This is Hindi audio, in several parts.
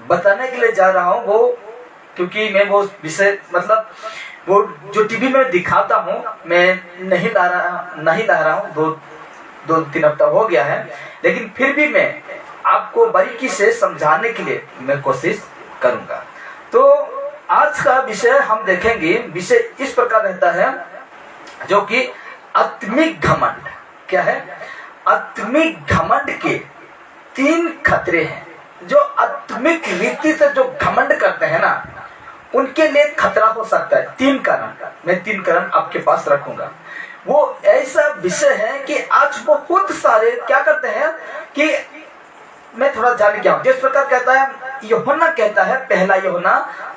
बताने के लिए जा रहा हूँ वो, क्योंकि मैं वो विषय मतलब वो जो टीवी में दिखाता हूँ मैं नहीं ला रहा हूँ, दो तीन हफ्ता हो गया है, लेकिन फिर भी मैं आपको बारीकी से समझाने के लिए मैं कोशिश करूंगा। तो आज का विषय हम देखेंगे, विषय इस प्रकार रहता है जो कि आत्मिक घमंड। क्या है? आत्मिक घमंड के 3 खतरे हैं। जो आत्मिक रीति से जो घमंड करते हैं ना, उनके लिए खतरा हो सकता है। 3 कारण, मैं 3 कारण आपके पास रखूंगा। वो ऐसा विषय है कि आज बहुत सारे क्या करते हैं कि मैं थोड़ा जान गया हूं। जिस प्रकार कहता है यूहन्ना, कहता है पहला यूहन्ना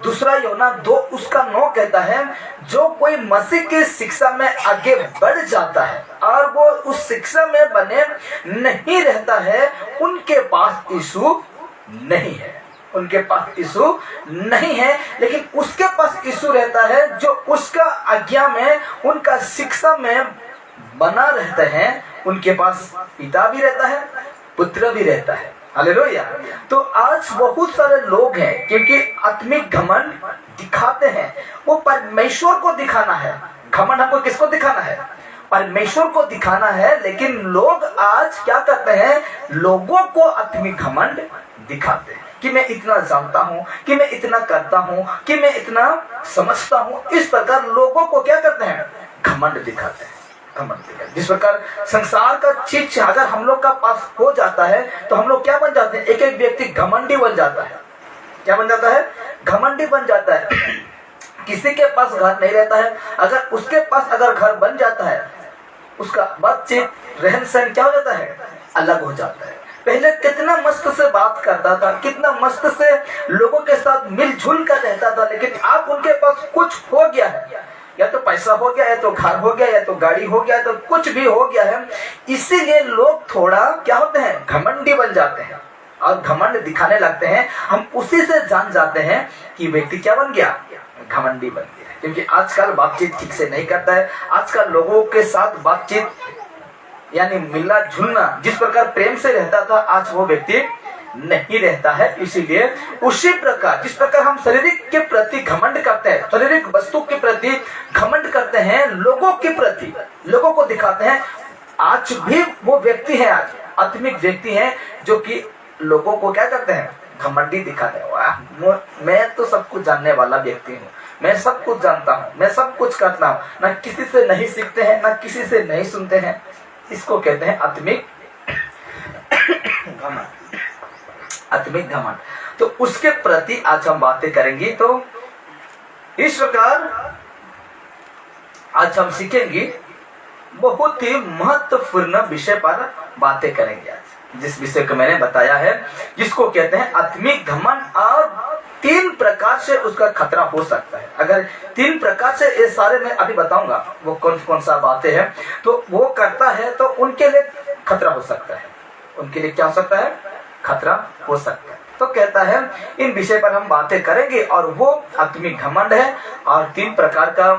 दूसरा यूहन्ना 2 उसका 9 कहता है, जो कोई मसीह की शिक्षा में आगे बढ़ जाता है और वो उस शिक्षा में बने नहीं रहता है, उनके पास यीशु नहीं है। उनके पास यीशु नहीं है, लेकिन उसके पास यीशु रहता है जो उसका आज्ञा में, उनका शिक्षा में बना रहते हैं। उनके पास पिता भी रहता है, पुत्र भी रहता है। हालेलुया। तो आज बहुत सारे लोग हैं क्योंकि आत्मिक घमंड दिखाते हैं, वो परमेश्वर को दिखाना है। घमंड हमको किसको दिखाना है? परमेश्वर को दिखाना है। लेकिन लोग आज क्या करते हैं, लोगों को आत्मिक घमंड दिखाते हैं कि मैं इतना जानता हूं, कि मैं इतना करता हूं, कि मैं इतना समझता हूं। इस प्रकार लोगों को क्या करते हैं? घमंड दिखाते हैं। जिस प्रकार संसार का चीज अगर हम लोग का पास हो जाता है तो हम लोग क्या बन जाते हैं? एक एक व्यक्ति घमंडी बन जाता है। क्या बन जाता है? घमंडी बन जाता है। किसी के पास घर नहीं रहता है, अगर उसके पास अगर घर बन जाता है, उसका बातचीत रहन सहन क्या हो जाता है? अलग हो जाता है। पहले कितना मस्त से बात करता था, कितना मस्त से लोगों के साथ मिलजुल कर रहता था, लेकिन अब उनके पास कुछ हो गया है, या तो पैसा हो गया, या तो घर हो गया, या तो गाड़ी हो गया, तो कुछ भी हो गया है। इसीलिए लोग थोड़ा क्या होते हैं? घमंडी बन जाते हैं और घमंड दिखाने लगते हैं। हम उसी से जान जाते हैं कि व्यक्ति क्या बन गया? घमंडी बन गया। क्योंकि आजकल बातचीत ठीक से नहीं करता है। आजकल लोगों के साथ बातचीत यानी मिलना जुलना जिस प्रकार प्रेम से रहता था, आज वो व्यक्ति नहीं रहता है। इसीलिए उसी प्रकार जिस प्रकार हम शारीरिक के प्रति घमंड करते हैं, शारीरिक वस्तु के प्रति घमंड करते हैं, लोगों के प्रति, लोगों को दिखाते हैं, आज भी वो व्यक्ति है, आज आत्मिक व्यक्ति है जो कि लोगों को क्या करते हैं? घमंडी दिखाते हैं। मैं तो सब कुछ जानने वाला व्यक्ति हूँ, मैं सब कुछ जानता हूँ, मैं सब कुछ करता हूँ। ना किसी से नहीं सीखते हैं, ना किसी से नहीं सुनते हैं। इसको कहते हैं आत्मिक घमंड। आत्मिक घमंड। तो उसके प्रति आज हम बातें करेंगे। तो इस प्रकार आज हम सीखेंगे, बहुत ही महत्वपूर्ण विषय पर बातें करेंगे आज, जिस विषय को मैंने बताया है, जिसको कहते हैं आत्मिक घमंड। और 3 प्रकार से उसका खतरा हो सकता है। अगर 3 प्रकार से ये सारे मैं अभी बताऊंगा वो कौन कौन सा बातें हैं, तो वो करता है तो उनके लिए खतरा हो सकता है। उनके लिए क्या हो सकता है? खतरा हो सकता है। तो कहता है इन विषय पर हम बातें करेंगे, और वो आत्मिक घमंड है। और 3 प्रकार का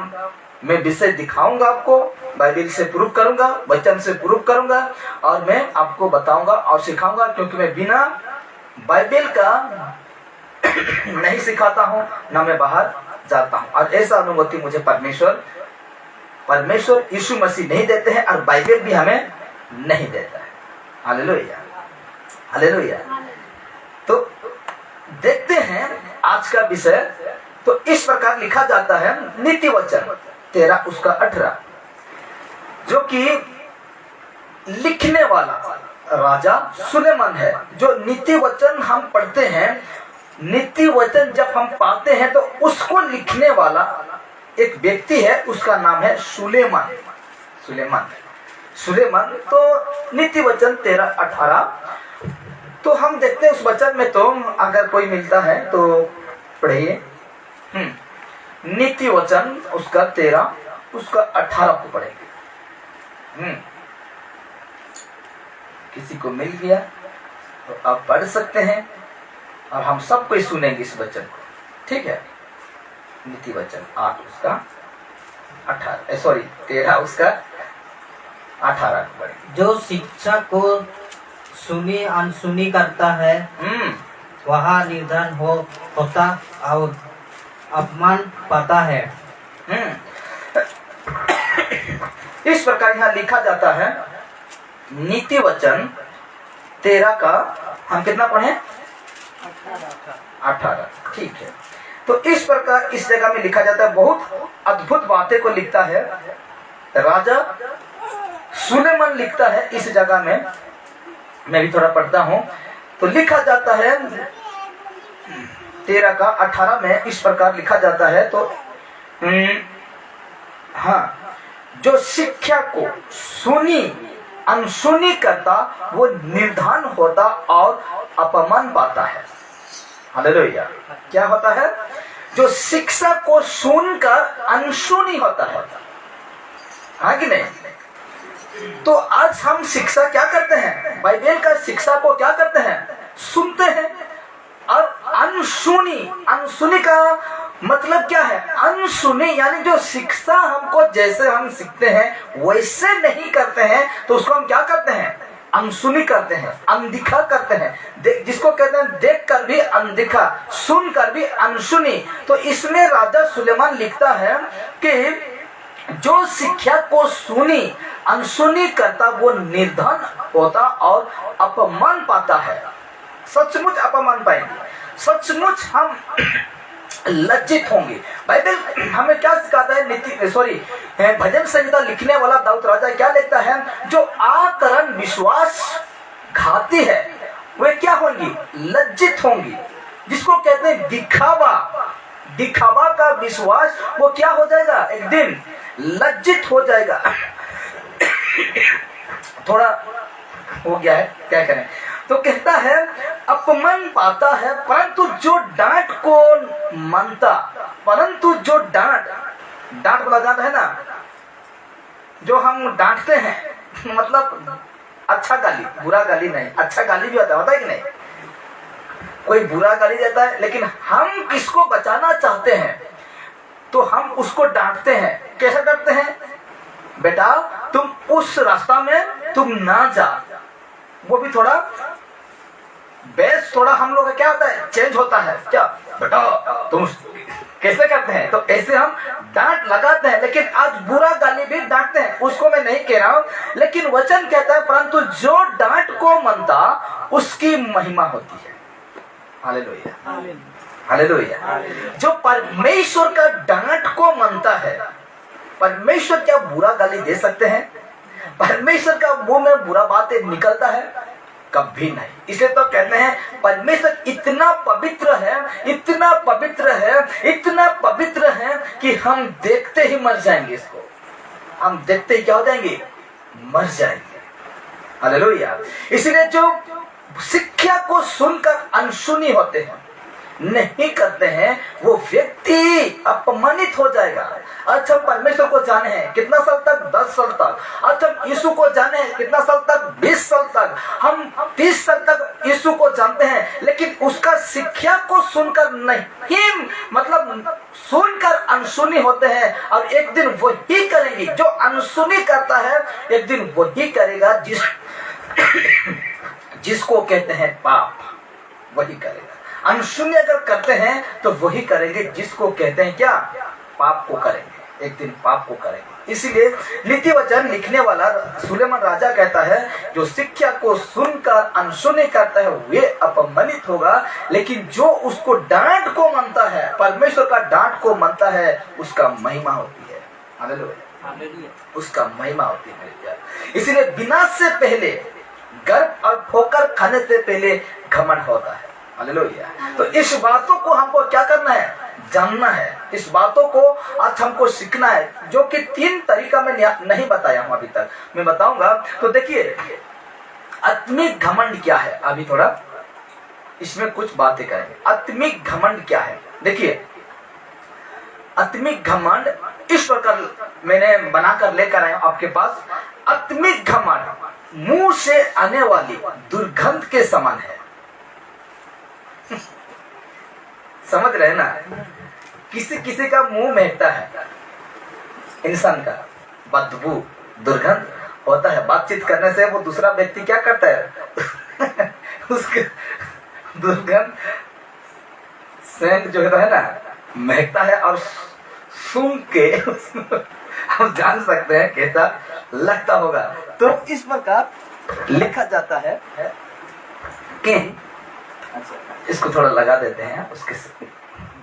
मैं विषय दिखाऊंगा आपको, बाइबल से प्रूफ करूंगा, वचन से प्रूफ करूंगा, और मैं आपको बताऊंगा और सिखाऊंगा। क्योंकि मैं बिना बाइबल का नहीं सिखाता हूं, ना मैं बाहर जाता हूं। और ऐसा अनुभूति मुझे परमेश्वर यीशु मसीह नहीं देते हैं, और बाइबल भी हमें नहीं देता है। Hallelujah, hallelujah. तो देखते हैं आज का विषय। तो इस प्रकार लिखा जाता है, नीति वचन 13 उसका 18, जो कि लिखने वाला राजा सुलेमान है। जो नीति वचन हम पढ़ते हैं, नीति वचन जब हम पाते हैं, तो उसको लिखने वाला एक व्यक्ति है, उसका नाम है सुलेमान। सुलेमान। तो नीति वचन 13-18, तो हम देखते हैं उस वचन में। तो अगर कोई मिलता है तो पढ़िए। नीति वचन उसका 13 उसका 18 को पढ़ेंगे। किसी को मिल गया तो आप पढ़ सकते हैं, और हम सब कोई सुनेंगे इस वचन को, ठीक है? नीति वचन 8 उसका 13 उसका 18 को पढ़ेंगे। जो शिक्षा को सुनी अनसुनी करता है, वहाँ निर्धन होता और अपमान पाता है। इस प्रकार यहाँ लिखा जाता है, नीति वचन 13 का हम कितना पढ़े? 18। ठीक है। तो इस प्रकार इस जगह में लिखा जाता है, बहुत अद्भुत बातें को लिखता है राजा सुलेमान लिखता है इस जगह में। मैं भी थोड़ा पढ़ता हूं। तो लिखा जाता है 13 का 18 में इस प्रकार लिखा जाता है। तो हाँ, जो शिक्षा को सुनी अनसुनी करता वो निर्धन होता और अपमान पाता है। हालेलुया। क्या होता है? जो शिक्षा को सुनकर अनसुनी होता है, हाँ कि नहीं? तो आज हम शिक्षा क्या करते हैं? बाइबल का शिक्षा को क्या करते हैं? सुनते हैं। और अनसुनी का मतलब क्या है? अनसुनी यानी जो शिक्षा हमको जैसे हम सीखते हैं वैसे नहीं करते हैं, तो उसको हम क्या करते हैं? अनसुनी करते हैं, अनदिखा करते हैं। जिसको कहते हैं देख कर भी अनदिखा, सुन कर भी अनसुनी। तो इसमें राजा सुलेमान लिखता है कि जो शिक्षा को सुनी अनसुनी करता वो निर्धन होता और अपमान पाता है। सचमुच अपमान पाएंगे, सचमुच हम लज्जित होंगे। बाइबल हमें क्या सिखाता है? भजन संहिता लिखने वाला दाऊद राजा क्या लिखता है? जो आकरण विश्वास घाती है वे क्या होंगी? लज्जित होंगी। जिसको कहते हैं दिखावा का विश्वास, वो क्या हो जाएगा? एक दिन लज्जित हो जाएगा। थोड़ा हो गया है, क्या करें? तो कहता है अपमान पाता है, परंतु जो डांट को मानता, परंतु जो डांट वाला डांट है ना, जो हम डांटते हैं, मतलब अच्छा गाली, बुरा गाली नहीं, अच्छा गाली भी होता है कि नहीं? कोई बुरा गाली देता है, लेकिन हम किसको बचाना चाहते हैं तो हम उसको डांटते हैं। कैसे डांटते हैं? बेटा तुम उस रास्ता में तुम ना जा। वो भी थोड़ा बेस थोड़ा हम लोग का क्या होता है? चेंज होता है। क्या बेटा तुम कैसे करते हैं? तो ऐसे हम डांट लगाते हैं। लेकिन आज बुरा गाली भी डांटते हैं, उसको मैं नहीं कह रहा हूं। लेकिन वचन कहता है परंतु जो डांट को मानता उसकी महिमा होती है। Hallelujah, hallelujah. जो परमेश्वर का डांट को मानता है, परमेश्वर क्या बुरा गाली दे सकते हैं? परमेश्वर का मुंह में बुरा बातें निकलता है? कभी नहीं। इसे तो कहते हैं परमेश्वर इतना पवित्र है, इतना पवित्र है, इतना पवित्र है कि हम देखते ही मर जाएंगे। इसको हम देखते ही क्या हो जाएंगे? मर जाएंगे। हालेलुया। इसलिए जो शिक्षा को सुनकर अनसुनी होते हैं, नहीं करते हैं, वो व्यक्ति अपमानित हो जाएगा। आज हम परमेश्वर को जाने हैं कितना साल तक? 10 साल तक। आज हम यीशु को जाने हैं कितना साल तक? 20 साल तक। हम 30 साल तक यीशु को जानते हैं, लेकिन उसका शिक्षा को सुनकर नहीं, मतलब सुनकर अनसुनी होते हैं। और एक दिन वही करेंगे जो अनसुनी करता है, एक दिन वही करेगा जिसको कहते हैं पाप, वही करेगा। अनसुनी अगर करते हैं तो वही करेंगे जिसको कहते हैं क्या? पाप को करेंगे, एक दिन पाप को करेंगे। इसलिए नीति वचन लिखने वाला सुलेमान राजा कहता है जो शिक्षा को सुनकर अनसुनी करता है वे अपमानित होगा, लेकिन जो उसको डांट को मानता है, परमेश्वर का डांट को मानता है, उसका महिमा होती है। हालेलुया, उसका महिमा होती है। इसलिए विनाश से पहले, गर्भ और ठोकर खाने से पहले घमंड होता है। हालेलुया। तो इस बातों को हमको क्या करना है? जानना है। इस बातों को आज हमको सीखना है, जो कि 3 तरीका में नहीं बताया हूं अभी तक, मैं बताऊंगा। तो देखिए आत्मिक घमंड क्या है, अभी थोड़ा इसमें कुछ बातें करेंगे। आत्मिक घमंड क्या है? देखिए आत्मिक घमंड इस प्रकार मैंने बनाकर लेकर आया हूं आपके पास। आत्मिक घमंड मुंह से आने वाली दुर्गंध के समान है। समझ रहे ना? किसी किसी का मुंह महकता है, इंसान का बदबू, दुर्गंध होता है। बातचीत करने से वो दूसरा व्यक्ति क्या करता है? उसके दुर्गंध सेंट जो है ना महकता है और सूंघ के हम जान सकते हैं कैसा लगता होगा। तो इस प्रकार लिखा जाता है कि इसको थोड़ा लगा देते हैं, उसके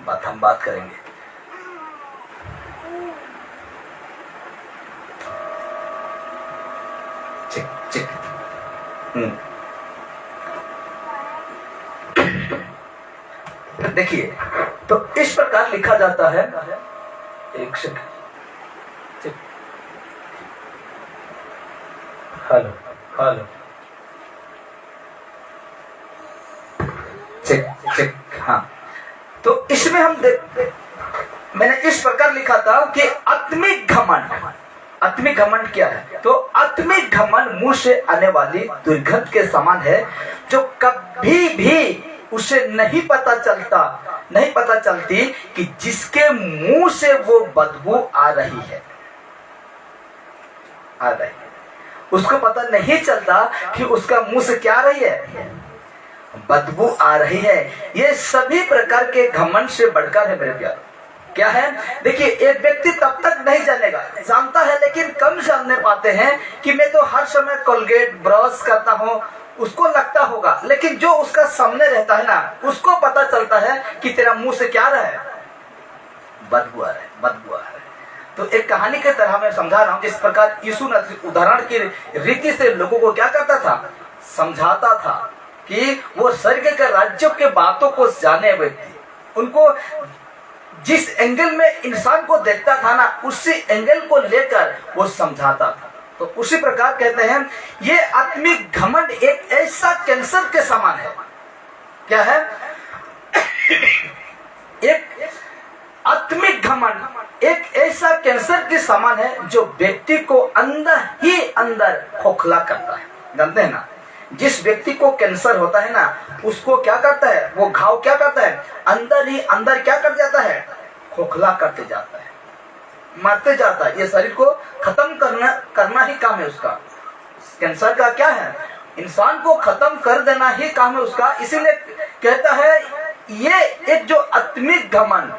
बाद हम बात करेंगे। चिक चिक देखिए, तो इस प्रकार लिखा जाता है। एक second, hello hello, check check, हाँ। तो इसमें हम मैंने इस प्रकार लिखा था कि आत्मिक घमंड। आत्मिक घमंड क्या है? तो आत्मिक घमंड मुंह से आने वाली दुर्गंध के समान है, जो कभी भी उसे नहीं पता चलती कि जिसके मुंह से वो बदबू आ रही है। उसको पता नहीं चलता कि उसका मुंह से क्या आ रही है, बदबू आ रही है। ये सभी प्रकार के घमंड से बढ़कर है मेरे प्यार। क्या है? देखिए, एक व्यक्ति तब तक नहीं जानेगा, जानता है लेकिन कम जानने पाते हैं कि मैं तो हर समय कोलगेट ब्रश करता हूँ, उसको लगता होगा, लेकिन जो उसका सामने रहता है ना, उसको पता चलता है कि तेरा मुंह से क्या आ रहा है, बदबू आ रहा है, बदबू आ रहा है। तो एक कहानी की तरह मैं समझा रहा हूँ कि इस प्रकार यीशु उदाहरण की रीति से लोगों को क्या करता था, समझाता था कि वो स्वर्ग के राज्यों के बातों को जाने व्यक्ति, उनको जिस एंगल में इंसान को देखता था ना, उसी एंगल को लेकर वो समझाता था। तो उसी प्रकार कहते हैं ये आत्मिक घमंड एक ऐसा कैंसर के समान है। क्या है? एक आत्मिक घमंड एक ऐसा कैंसर के समान है जो व्यक्ति को अंदर ही अंदर खोखला करता है। जानते हैं ना, जिस व्यक्ति को कैंसर होता है ना, उसको क्या करता है, वो घाव क्या करता है, अंदर ही अंदर क्या कर जाता है, खोखला करते जाता है, मरते जाता है। ये शरीर को खत्म करना ही काम है उसका। कैंसर का क्या है, इंसान को खत्म कर देना ही काम है उसका। इसीलिए कहता है ये एक जो आत्मिक घमंड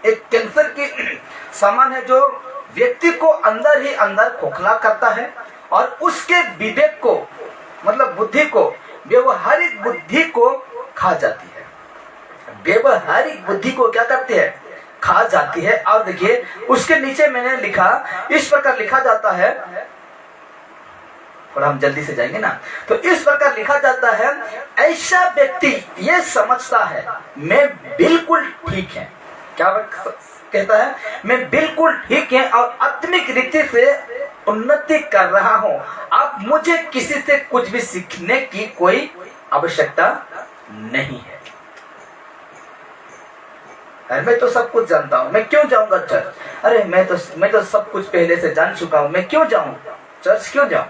एक कैंसर की समान है, जो व्यक्ति को अंदर ही अंदर खोखला करता है और उसके विवेक को, मतलब बुद्धि को, व्यवहारिक बुद्धि को खा जाती है। व्यवहारिक बुद्धि को क्या करती है, खा जाती है। और देखिए उसके नीचे मैंने लिखा, इस प्रकार लिखा जाता है, और हम जल्दी से जाएंगे ना, तो इस प्रकार लिखा जाता है, ऐसा व्यक्ति ये समझता है मैं बिल्कुल ठीक है। क्या कहता है, मैं बिल्कुल ठीक है और आत्मिक रीति से उन्नति कर रहा हूं। अब मुझे किसी से कुछ भी सीखने की कोई आवश्यकता नहीं है। अरे मैं तो सब कुछ जानता हूं, मैं क्यों जाऊंगा चर्च? अरे मैं तो सब कुछ पहले से जान चुका हूं, मैं क्यों जाऊं चर्च, क्यों जाऊं?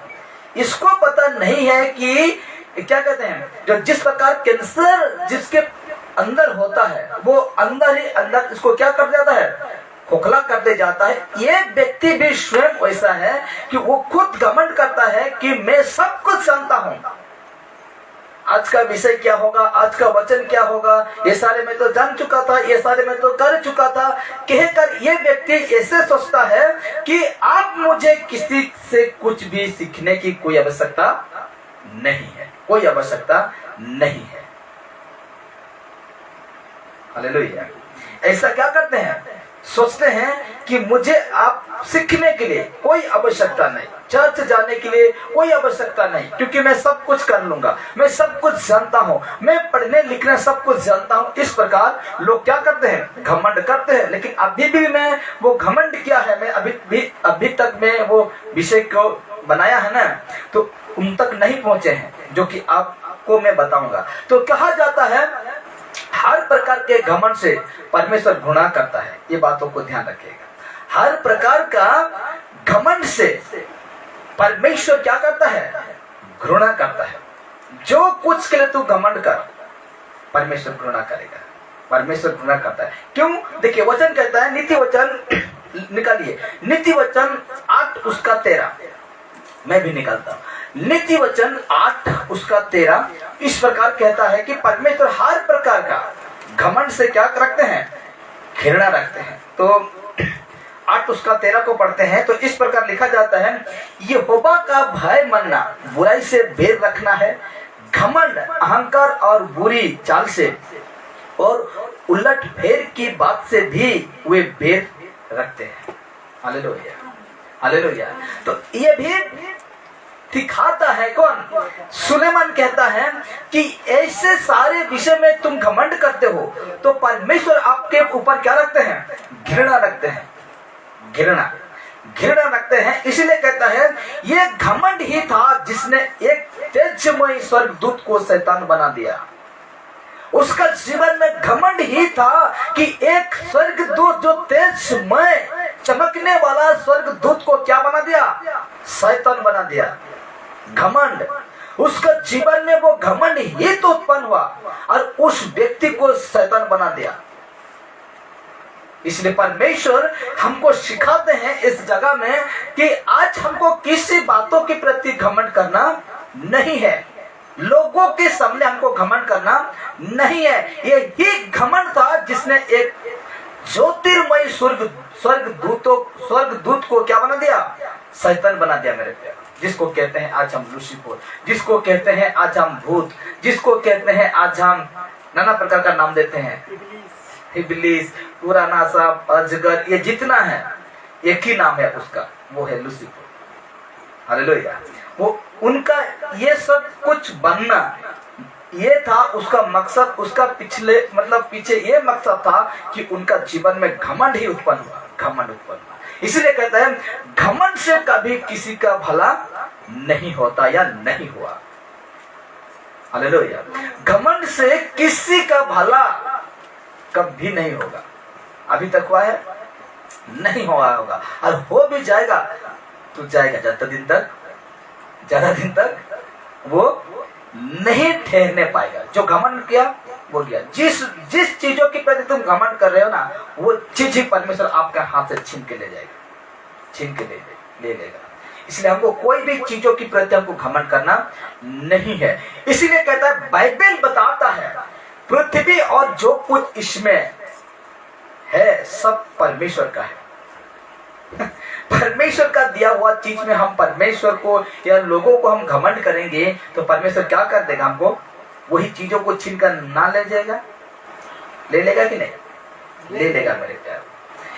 इसको पता नहीं है कि क्या कहते हैं, जो जिस प्रकार कैंसर जिसके अंदर होता है, वो अंदर ही अंदर इसको क्या कर जाता है, खोखला करते जाता है। ये व्यक्ति भी स्वयं वैसा है कि वो खुद घमंड करता है कि मैं सब कुछ जानता हूं, आज का विषय क्या होगा, आज का वचन क्या होगा, ये सारे मैं तो जान चुका था, ये सारे मैं तो कर चुका था, कहकर ये व्यक्ति ऐसे सोचता है कि आप मुझे किसी से कुछ भी सीखने की कोई आवश्यकता नहीं है, कोई आवश्यकता नहीं है। हालेलुया। ऐसा क्या करते हैं, सोचते हैं कि मुझे आप सीखने के लिए कोई आवश्यकता नहीं, चर्च जाने के लिए कोई आवश्यकता नहीं, क्योंकि मैं सब कुछ कर लूंगा, मैं सब कुछ जानता हूं, मैं पढ़ने लिखने सब कुछ जानता हूं। इस प्रकार लोग क्या करते हैं, घमंड करते हैं। लेकिन अभी भी मैं वो घमंड क्या है, मैं अभी तक मैं वो विषय को बनाया है ना, तो उन तक नहीं पहुंचे हैं, जो कि आपको मैं बताऊंगा। तो कहा जाता है हर प्रकार के घमंड से परमेश्वर घृणा करता है। ये बातों को ध्यान रखिएगा। हर प्रकार का घमंड से परमेश्वर क्या करता है, घृणा करता है। जो कुछ के लिए तू घमंड कर, परमेश्वर घृणा करेगा, परमेश्वर घृणा करता है। क्यों? देखिए वचन कहता है, नीति वचन निकालिए, नीति वचन 8 उसका 13, मैं भी निकालता हूं। नीति वचन 8 उसका 13 इस प्रकार कहता है कि परमेश्वर हर प्रकार का घमंड से क्या रखते हैं? घृणा रखते हैं। तो 8:13 को पढ़ते हैं तो इस प्रकार लिखा जाता है, यहोवा का भय मानना बुराई से बेर रखना है, घमंड अहंकार और बुरी चाल से और उलट फेर की बात से भी वे बेर रखते हैं। Hallelujah, hallelujah. तो ये भी दिखाता है कौन? सुलेमान कहता है कि ऐसे सारे विषय में तुम घमंड करते हो तो परमेश्वर आपके ऊपर क्या रखते हैं? घृणा रखते हैं, घृणा रखते हैं। इसलिए कहता है ये घमंड ही था जिसने एक तेजमय स्वर्गदूत को शैतान बना दिया। उसका जीवन में घमंड ही था कि एक स्वर्गदूत जो तेजमय चमकने वाला स्वर्गदूत को क्या बना दिया? शैतान बना दिया। घमंड, उसका जीवन में वो घमंड ही तो उत्पन्न हुआ और उस व्यक्ति को शैतान बना दिया। इसलिए परमेश्वर हमको सिखाते हैं इस जगह में कि आज हमको किसी बातों के प्रति घमंड करना नहीं है, लोगों के सामने हमको घमंड करना नहीं है। यही घमंड था जिसने एक ज्योतिर्मय स्वर्गदूत को क्या बना दिया? शैतान बना दिया मेरे प्यारे। जिसको कहते हैं आज हम लूसीफर, जिसको कहते हैं आज हम भूत, जिसको कहते हैं आज हम नाना प्रकार का नाम देते हैं, इब्लीस, पुराना सा, अजगर, ये जितना है एक ही नाम है उसका, वो है लूसीफर। हालेलुया। वो उनका ये सब कुछ बनना ये था उसका मकसद, उसका पीछे ये मकसद था कि उनका जीवन में घमंड ही उत्पन्न हुआ, घमंड उत्पन्न हुआ। इसलिए कहता है घमंड से कभी किसी का भला नहीं होता या नहीं हुआ। हालेलुया। घमंड से किसी का भला कभी नहीं होगा। अभी तक हुआ है? नहीं हुआ होगा, और हो भी जाएगा तो जाएगा ज्यादा दिन तक वो नहीं ठहरने पाएगा। जो घमंड किया वो गया। जिस चीजों के प्रति तुम घमंड कर रहे हो ना, वो चीज ही परमेश्वर आपके हाथ से छीन के ले जाएगा, छीन के ले लेगा। इसलिए हमको कोई भी चीजों की प्रति हमको घमंड करना नहीं है। इसीलिए कहता है, बाइबल बताता है पृथ्वी और जो कुछ इसमें है सब परमेश्वर का है। परमेश्वर का दिया हुआ चीज में हम परमेश्वर को या लोगों को हम घमंड करेंगे तो परमेश्वर क्या कर देगा? हमको वही चीजों को छीन कर ना ले जाएगा? ले लेगा कि नहीं? ले लेगा मेरे प्यारे।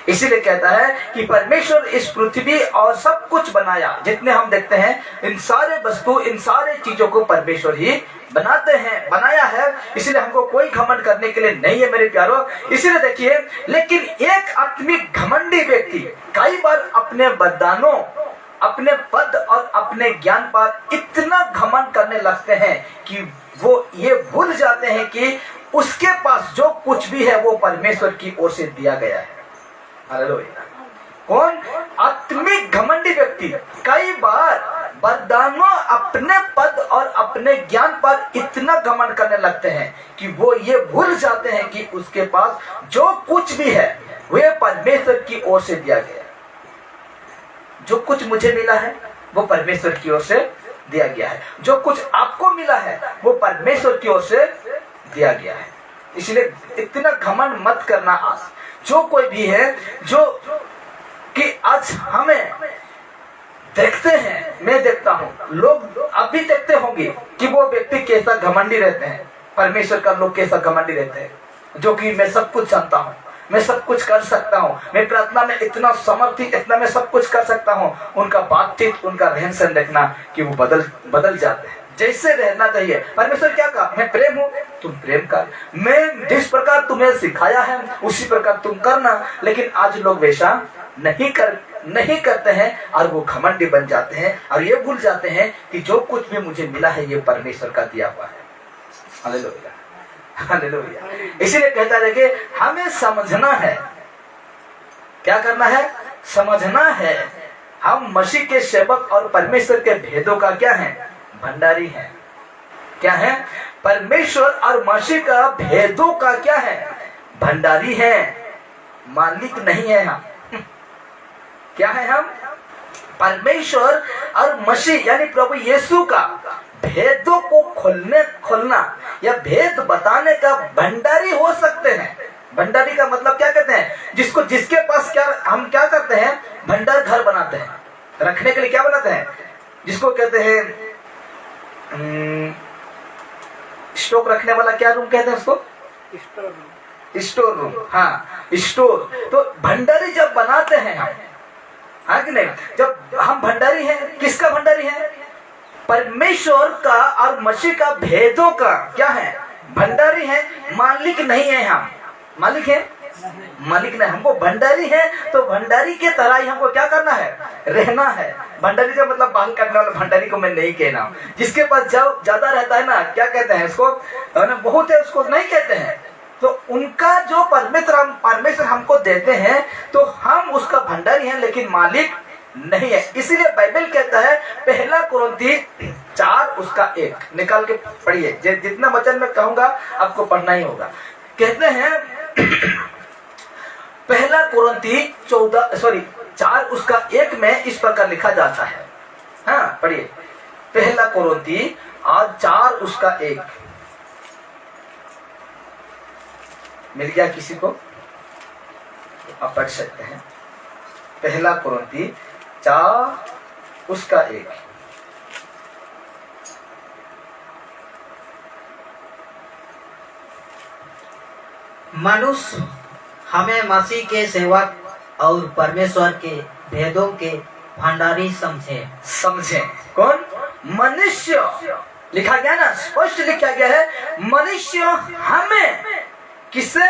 इसीलिए कहता है कि परमेश्वर इस पृथ्वी और सब कुछ बनाया, जितने हम देखते हैं इन सारे वस्तु, इन सारे चीजों को परमेश्वर ही बनाया है। इसलिए हमको कोई घमंड करने के लिए नहीं है मेरे प्यारों। इसलिए देखिए, लेकिन एक आत्मिक घमंडी व्यक्ति कई बार अपने वरदानों, अपने पद और अपने ज्ञान पर इतना घमंड करने लगते हैं कि वो ये भूल जाते हैं कि उसके पास जो कुछ भी है वो परमेश्वर की ओर से दिया गया है। हालेलुया। कौन? आत्मिक घमंडी व्यक्ति कई बार वरदानों, अपने पद और अपने ज्ञान पर इतना घमंड करने लगते हैं कि वो ये भूल जाते हैं कि उसके पास जो कुछ भी है वह परमेश्वर की ओर से दिया गया है। जो कुछ मुझे मिला है वो परमेश्वर की ओर से दिया गया है। जो कुछ आपको मिला है वो परमेश्वर की ओर से दिया गया है। इसलिए इतना घमंड मत करना। आज जो कोई भी है जो कि आज हमें देखते हैं, मैं देखता हूं, लोग अभी देखते होंगे कि वो व्यक्ति कैसा घमंडी रहते हैं। परमेश्वर का लोग कैसा घमंडी रहते हैं, जो कि मैं सब कुछ जानता हूं, मैं सब कुछ कर सकता हूं, मैं प्रार्थना में इतना समर्थी, इतना मैं सब कुछ कर सकता हूं। उनका बातचीत, उनका रहन सहन देखना कि वो बदल जाते हैं। जैसे रहना चाहिए। परमेश्वर क्या कहा? मैं प्रेम हूं, तुम प्रेम कर, मैं जिस प्रकार तुम्हें सिखाया है उसी प्रकार तुम करना। लेकिन आज लोग वैसा नहीं करते हैं और वो घमंडी बन जाते हैं और ये भूल जाते हैं कि जो कुछ भी मुझे मिला है ये परमेश्वर का दिया हुआ है। Hallelujah, hallelujah. इसीलिए कहता है कि हमें समझना है। क्या करना है? समझना है। हम मसीह के सेवक और परमेश्वर के भेदों का क्या है? भंडारी है। क्या है? परमेश्वर और मसीह का भेदों का क्या है? भंडारी है, मालिक नहीं है हम। क्या है हम? परमेश्वर और मसीह यानी प्रभु यीशु का भेदों को खोलना या भेद बताने का भंडारी हो सकते बनाते हैं। भंडारी का मतलब क्या कहते हैं? जिसको जिसके पास क्या, हम क्या करते हैं? भंडार घर बनाते हैं, रखने के लिए क्या बनाते हैं? जिसको कहते हैं स्टॉक रखने वाला, क्या रूम कहते हैं उसको? Store room. हाँ, स्टोर। तो भंडारी जब बनाते हैं हम, हाँ कि नहीं? जब हम भंडारी हैं, किसका भंडारी है? परमेश्वर का और मसीह का भेदों का क्या है? भंडारी है, मालिक नहीं है। हम मालिक है? मालिक नहीं। हमको भंडारी है, तो भंडारी के तरह ही हमको क्या करना है? रहना है। भंडारी का मतलब बाल काटने वाला भंडारी को मैं नहीं कहना। जिसके पास ज्यादा रहता है ना, क्या कहते हैं उसको? बहुत है, उसको नहीं कहते हैं। तो उनका जो परमेश्वर हमको देते हैं, तो हम उसका भंडारी हैं, लेकिन मालिक नहीं है। इसीलिए बाइबल कहता है, पहला कुरिन्थी 4:1 निकाल के पढ़िए। जितना वचन मैं कहूंगा आपको पढ़ना ही होगा। कहते हैं पहला कुरिन्थी 4:1 में इस प्रकार लिखा जाता है। हाँ, पढ़िए। पहला कुरिन्थी 4:1 मिल गया किसी को? आप पढ़ सकते हैं। पहला कुरिन्थी 4:1। मनुष्य हमें मसीह के सेवक और परमेश्वर के भेदों के भंडारी समझे। कौन? मनुष्य। लिखा गया ना, स्पष्ट लिखा गया है, मनुष्य हमें, किसे?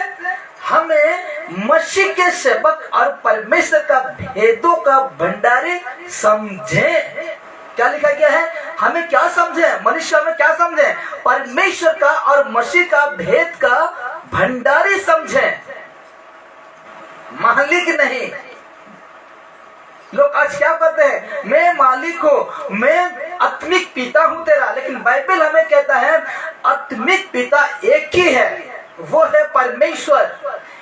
हमें मसीह के सेवक और परमेश्वर का भेदों का भंडारी समझे। क्या लिखा गया है? हमें क्या समझे? मनुष्य हमें क्या समझे? परमेश्वर का और मसीह का भेद का भंडारी समझे, मालिक नहीं। लोग आज क्या करते हैं? मैं मालिक हूं, मैं आत्मिक पिता हूं तेरा। लेकिन बाइबल हमें कहता है आत्मिक पिता एक ही है, वो है परमेश्वर।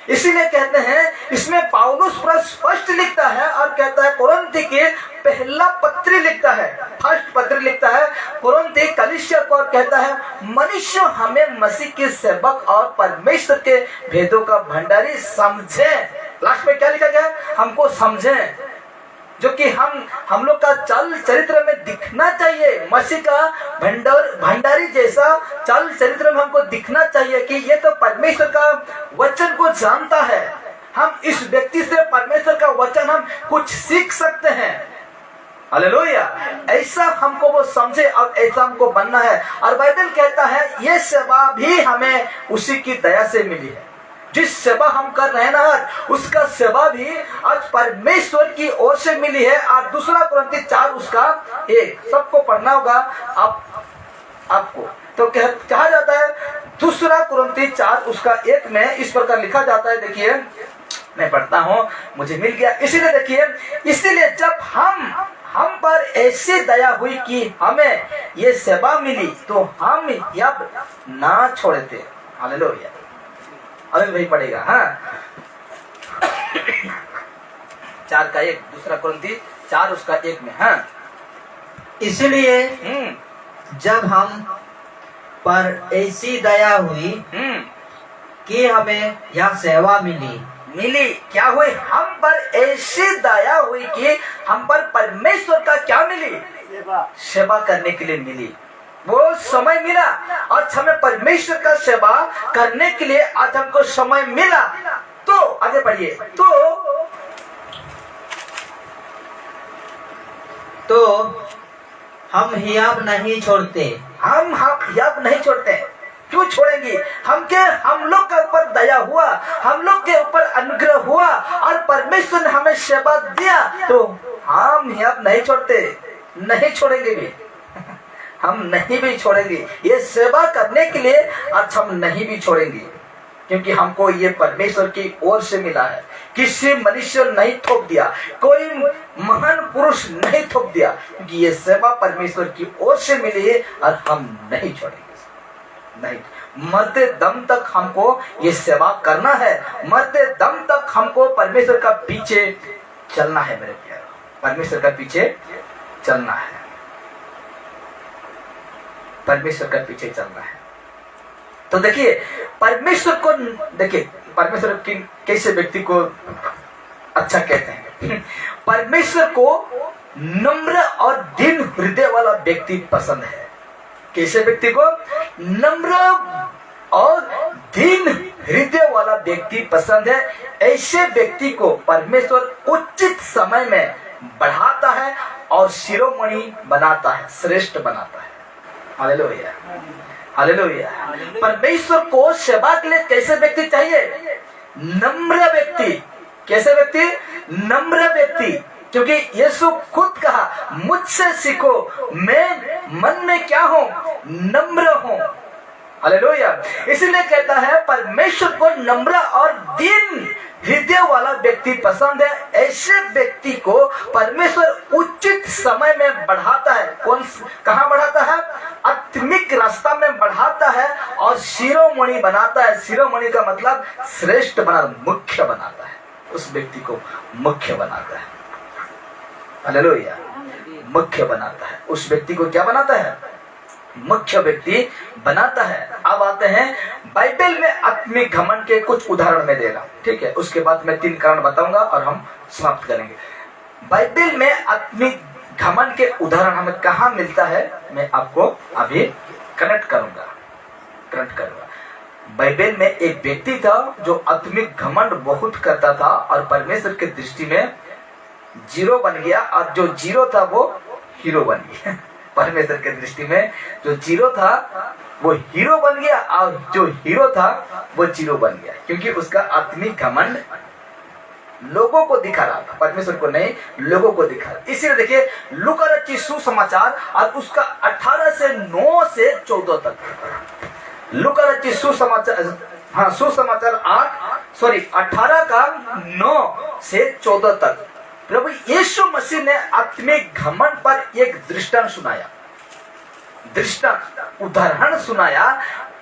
इसीलिए कहते हैं, इसमें पौलुस स्पष्ट लिखता है और कहता है, कुरिन्थी के पहला पत्री लिखता है, फर्स्ट पत्री लिखता है कुरिन्थी कलीसिया को, और कहता है मनुष्य हमें मसीह के सेवक और परमेश्वर के भेदों का भंडारी समझे। लास्ट में क्या लिखा गया? हमको समझे, जो कि हम लोग का चल चरित्र में दिखना चाहिए। मसीह का भंडारी जैसा चल चरित्र में हमको दिखना चाहिए कि ये तो परमेश्वर का वचन को जानता है। हम इस व्यक्ति से परमेश्वर का वचन हम कुछ सीख सकते हैं। हालेलुया। ऐसा हमको वो समझे और ऐसा हमको बनना है। और बाइबल कहता है ये सेवा भी हमें उसी की दया से मिली है। जिस सेवा हम कर रहे हैं ना, उसका सेवा भी आज परमेश्वर की ओर से मिली है। और दूसरा कुरिन्थी 4:1 सबको पढ़ना होगा आपको। तो कहा जाता है, दूसरा कुरिन्थी 4:1 में इस प्रकार लिखा जाता है। देखिए, मैं पढ़ता हूं, मुझे मिल गया। इसीलिए देखिए, इसीलिए जब हम पर ऐसी दया हुई कि हमें ये सेवा मिली, तो हम अब ना छोड़ते। हालेलुया। अभी वही पड़ेगा। हाँ, 4:1 दूसरा कुरिन्थी 4:1 में। हाँ, इसलिए जब हम पर ऐसी दया हुई कि हमें यह सेवा मिली। क्या हुई? हम पर ऐसी दया हुई कि हम पर परमेश्वर का क्या मिली? सेवा करने के लिए मिली। वो समय मिला, आज हमें परमेश्वर का सेवा करने के लिए आज हमको समय मिला। तो आगे बढ़िए। तो हम हियाब नहीं छोड़ते। हम हियाब नहीं छोड़ते। क्यों छोड़ेंगे? हम लोग के ऊपर दया हुआ, हम लोग के ऊपर अनुग्रह हुआ और परमेश्वर ने हमें सेवा दिया, तो हम हियाब नहीं छोड़ते, नहीं छोड़ेंगे भी। हम नहीं भी छोड़ेंगे। ये सेवा करने के लिए आज हम नहीं भी छोड़ेंगे, क्योंकि हमको ये परमेश्वर की ओर से मिला है। किसी मनुष्य नहीं थोप दिया, कोई महान पुरुष नहीं थोप दिया, क्योंकि ये सेवा परमेश्वर की ओर से मिली है और हम नहीं छोड़ेंगे। नहीं, मरते दम तक हमको ये सेवा करना है। मरते दम तक हमको परमेश्वर का पीछे चलना है। मेरे प्यारे, परमेश्वर का पीछे चलना है। परमेश्वर का पीछे चलना है। तो देखिए परमेश्वर को, देखिए परमेश्वर की कैसे व्यक्ति को अच्छा कहते हैं। परमेश्वर को नम्र और दीन हृदय वाला व्यक्ति पसंद है। कैसे व्यक्ति को? नम्र और दीन हृदय वाला व्यक्ति पसंद है। ऐसे व्यक्ति को परमेश्वर उचित समय में बढ़ाता है और शिरोमणि बनाता है, श्रेष्ठ बनाता है। Hallelujah, hallelujah. परमेश्वर को सेवा के लिए कैसे व्यक्ति चाहिए? नम्र व्यक्ति। कैसे व्यक्ति? नम्र व्यक्ति। क्योंकि यीशु खुद कहा, मुझसे सीखो, मैं मन में क्या हूं? नम्र हूं। हालेलुया। इसलिए कहता है परमेश्वर को नम्र और दीन हृदय वाला व्यक्ति पसंद है। ऐसे व्यक्ति को परमेश्वर उचित समय में बढ़ाता है। कहां बढ़ाता है? आत्मिक रास्ता में बढ़ाता है और शिरोमणि बनाता है। शिरोमणि का मतलब श्रेष्ठ बनाता, मुख्य बनाता है। उस व्यक्ति को मुख्य बनाता है। हालेलुया। मुख्य बनाता है। उस व्यक्ति को क्या बनाता है? मुख्य व्यक्ति बनाता है। अब आते हैं बाइबल में आत्मिक घमंड के कुछ उदाहरण में दे रहा हूं, ठीक है। उसके बाद मैं 3 कारण बताऊंगा और हम समाप्त करेंगे। बाइबल में आत्मिक घमंड के उदाहरण हमें कहां मिलता है, मैं आपको अभी कनेक्ट करूंगा। बाइबल में एक व्यक्ति था जो आत्मिक घमंड बहुत करता था और परमेश्वर की दृष्टि में जीरो बन गया, और जो जीरो था वो हीरो बन गया। परमेश्वर की दृष्टि में जो जीरो था वो हीरो बन गया और जो हीरो था वो जीरो बन गया, क्योंकि उसका आत्मिक घमंड लोगों को दिखा रहा था, परमेश्वर को नहीं, लोगों को दिखा रहा। इसीलिए देखिए लूका रचित सुसमाचार और उसका 18 से 9 से 14 तक। लूका रचित सुसमाचार, हाँ सुसमाचार 18 का 9 से 14 तक प्रभु यीशु मसीह ने आत्मिक घमंड पर एक दृष्टांत सुनाया, उदाहरण सुनाया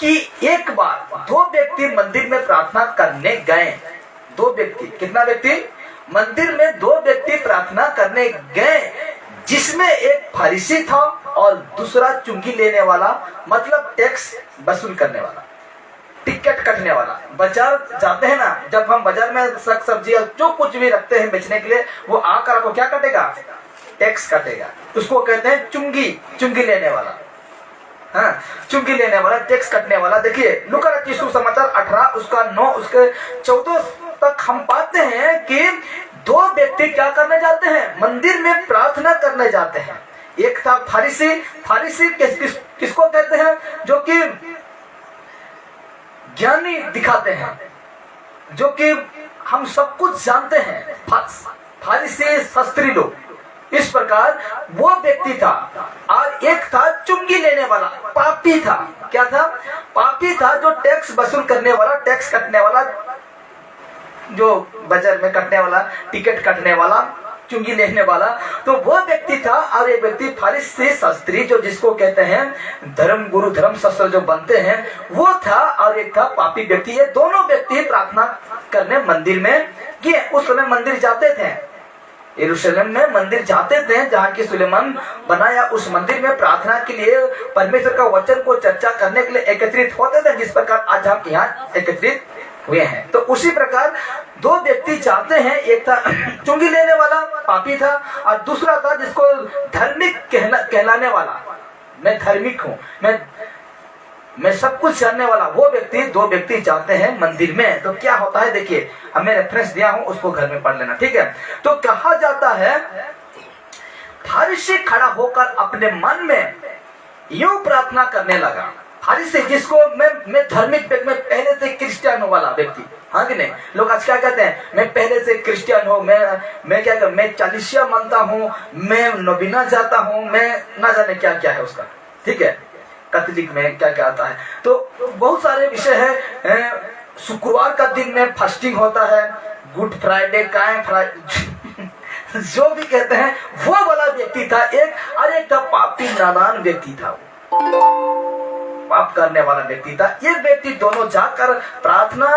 कि एक बार 2 व्यक्ति मंदिर में प्रार्थना करने गए। 2 व्यक्ति, कितना व्यक्ति? मंदिर में 2 व्यक्ति प्रार्थना करने गए, जिसमें एक फरीसी था और दूसरा चुंगी लेने वाला, मतलब टैक्स वसूल करने वाला, टिकट कटने वाला। बाजार जाते हैं ना, जब हम बाजार में साग सब्जी जो कुछ भी रखते हैं बेचने के लिए, वो आकर आपको क्या कटेगा? टैक्स कटेगा। उसको कहते हैं चुंगी लेने वाला। हाँ, चुंगी लेने वाला, टैक्स कटने वाला। देखिए लूका रचित सुसमाचार 18 उसका 9 उसके 14 तक हम पाते हैं कि 2 व्यक्ति क्या करने जाते हैं? मंदिर में प्रार्थना करने जाते हैं। एक था फरीसी। फरीसी किसको कहते हैं? जो कि ज्ञानी दिखाते हैं, जो कि हम सब कुछ जानते हैं, फरीसी शास्त्री लोग। इस प्रकार वो व्यक्ति था। और एक था चुंगी लेने वाला, पापी था। क्या था? पापी था, जो टैक्स वसूल करने वाला, टैक्स कटने वाला, जो बाजार में कटने वाला, टिकट कटने वाला, चुंगी लेने वाला। तो वो व्यक्ति था। और एक व्यक्ति फरीसी शास्त्री, जो जिसको कहते हैं धर्म गुरु, धर्म शास्त्र जो बनते हैं, वो था। और एक था पापी व्यक्ति। ये दोनों व्यक्ति प्रार्थना करने मंदिर में गए। उस समय मंदिर जाते थे, यरूशलेम में मंदिर जाते थे, जहाँ की सुलेमान बनाया। उस मंदिर में प्रार्थना के लिए, परमेश्वर का वचन को चर्चा करने के लिए एकत्रित होते थे, जिस प्रकार आज हम यहाँ एकत्रित हुए हैं। तो उसी प्रकार 2 व्यक्ति जाते हैं। एक था चुंगी लेने वाला, पापी था, और दूसरा था जिसको धार्मिक कहलाने वाला, मैं धार्मिक हूँ, मैं सब कुछ जानने वाला, वो व्यक्ति। 2 व्यक्ति जाते हैं मंदिर में। तो क्या होता है देखिए, अब मैं रेफरेंस दिया हूं, उसको घर में पढ़ लेना, ठीक है। तो कहा जाता है फरीसी खड़ा होकर अपने मन में यूं प्रार्थना करने लगा। फरीसी जिसको मैं धार्मिक, मैं पहले से क्रिश्चियन वाला व्यक्ति, हाँ कि नहीं? लोग आज क्या कहते हैं? मैं पहले से क्रिश्चियन हूँ, मैं क्या कर, मैं चालीसिया मानता हूँ, मैं नबीना जाता हूँ, मैं ना जाने क्या क्या है उसका, ठीक है। कैथोलिक में क्या क्या आता है, तो बहुत सारे विषय है। शुक्रवार का दिन में फास्टिंग होता है, गुड फ्राइडे, काय फ्राइडे जो भी कहते हैं, वो वाला व्यक्ति था एक। और एक था पापी नादान व्यक्ति था, पाप करने वाला व्यक्ति था। ये व्यक्ति दोनों जाकर प्रार्थना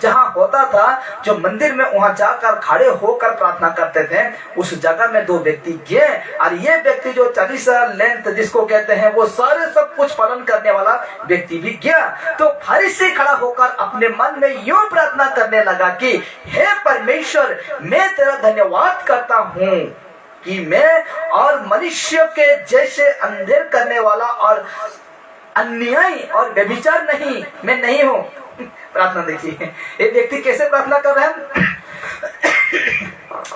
जहाँ होता था, जो मंदिर में वहां जाकर खड़े होकर प्रार्थना करते थे, उस जगह में 2 व्यक्ति गए और ये व्यक्ति जो 40 लेंथ जिसको कहते हैं, वो सारे सब कुछ पालन करने वाला व्यक्ति भी गया। तो फरीसी खड़ा होकर अपने मन में यूं प्रार्थना करने लगा कि हे परमेश्वर, मैं तेरा धन्यवाद करता हूँ कि मैं और मनुष्य के जैसे अंधेर करने वाला और अन्यायी और व्यभिचार मैं नहीं हूँ। प्रार्थना देखिए, ये व्यक्ति कैसे प्रार्थना कर रहे हैं।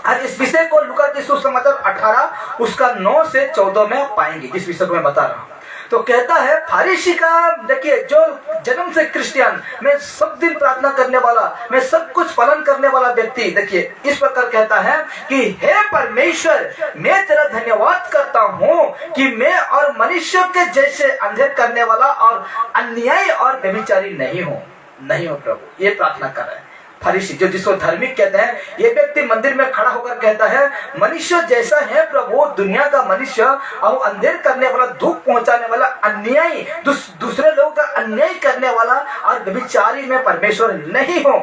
और इस विषय को लूका के सुसमाचार 18 उसका 9 से 14 में पाएंगे, जिस विषय को मैं बता रहा हूँ। तो कहता है फरीसी का, देखिए, जो जन्म से क्रिश्चियन, मैं सब दिन प्रार्थना करने वाला, मैं सब कुछ पालन करने वाला व्यक्ति, देखिए इस प्रकार कहता है कि हे परमेश्वर, मैं तेरा धन्यवाद करता हूँ कि मैं और मनुष्य के जैसे अंधेर करने वाला और अन्यायी और व्यभिचारी नहीं हूँ प्रभु। ये प्रार्थना कर रहा है फरीसी, जो जिसको धार्मिक कहते हैं। ये व्यक्ति मंदिर में खड़ा होकर कहता है, मनुष्य जैसा है प्रभु, दुनिया का मनुष्य और अंधेर करने वाला, दुख पहुंचाने वाला, अन्यायी, दूसरे लोगों का अन्याय करने वाला और व्यभिचारी में परमेश्वर नहीं हो।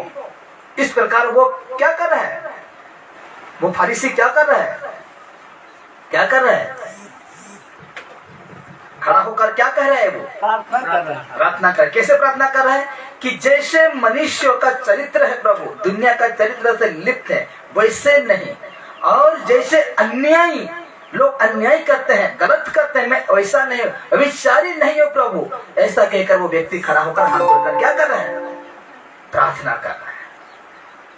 इस प्रकार वो क्या कर रहा है, वो फरीसी क्या कर रहा है, खड़ा होकर क्या कह रहा है, वो प्रार्थना कर। कैसे प्रार्थना कर रहा है कि जैसे मनुष्य का चरित्र है प्रभु, दुनिया का चरित्र से लिप्त है, वैसे नहीं, और जैसे अन्यायी लोग अन्याय करते हैं, गलत करते हैं, मैं वैसा नहीं हूँ, अविचारी नहीं हो प्रभु। ऐसा कहकर वो व्यक्ति खड़ा होकर हाथ जोड़कर क्या कर रहा है, प्रार्थना कर रहा है।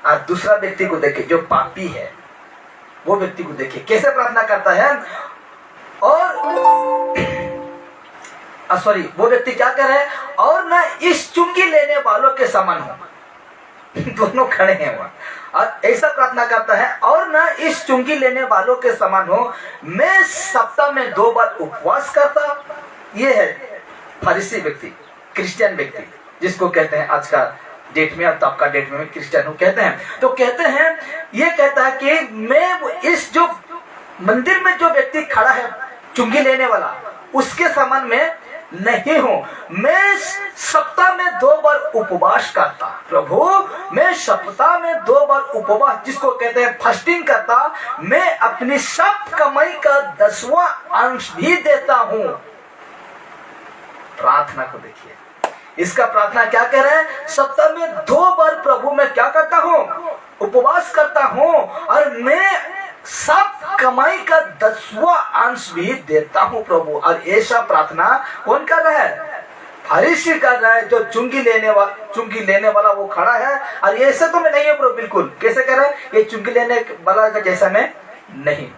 और दूसरा व्यक्ति को देखिए जो पापी है, वो व्यक्ति को देखिए कैसे प्रार्थना करता है। और वो व्यक्ति क्या कर रहा है, और ना इस चुंगी लेने वालों के समान हो। दोनों खड़े हैं वहां, और ऐसा प्रार्थना करता है, और ना इस चुंगी लेने वालों के समान हो, मैं सप्ताह में 2 बार उपवास करता। ये है फरीसी व्यक्ति, क्रिश्चियन व्यक्ति, जिसको कहते हैं आज का डेट में, और तब का डेट में क्रिश्चियन कहते हैं। तो कहते हैं, ये कहता है कि मैं इस जो मंदिर में जो व्यक्ति खड़ा है चुंगी लेने वाला, उसके समान में नहीं हूं। मैं सप्ताह में 2 बार उपवास करता प्रभु, मैं सप्ताह में 2 बार उपवास, जिसको कहते हैं फास्टिंग करता। मैं अपनी सब कमाई का 10वां अंश भी देता हूं। प्रार्थना को देखिए, इसका प्रार्थना क्या कह रहा है, सप्ताह में 2 बार प्रभु मैं क्या करता हूं, उपवास करता हूं, और मैं सब कमाई का 10वां अंश भी देता हूं प्रभु। और ऐसा प्रार्थना कौन कर रहा है, फरीसी कर रहा है, जो चुंगी लेने वाला वो खड़ा है। और ऐसा तो मैं नहीं हूं प्रभु, बिल्कुल। कैसे कह रहा है, ये चुंगी लेने वाला का जैसा मैं नहीं,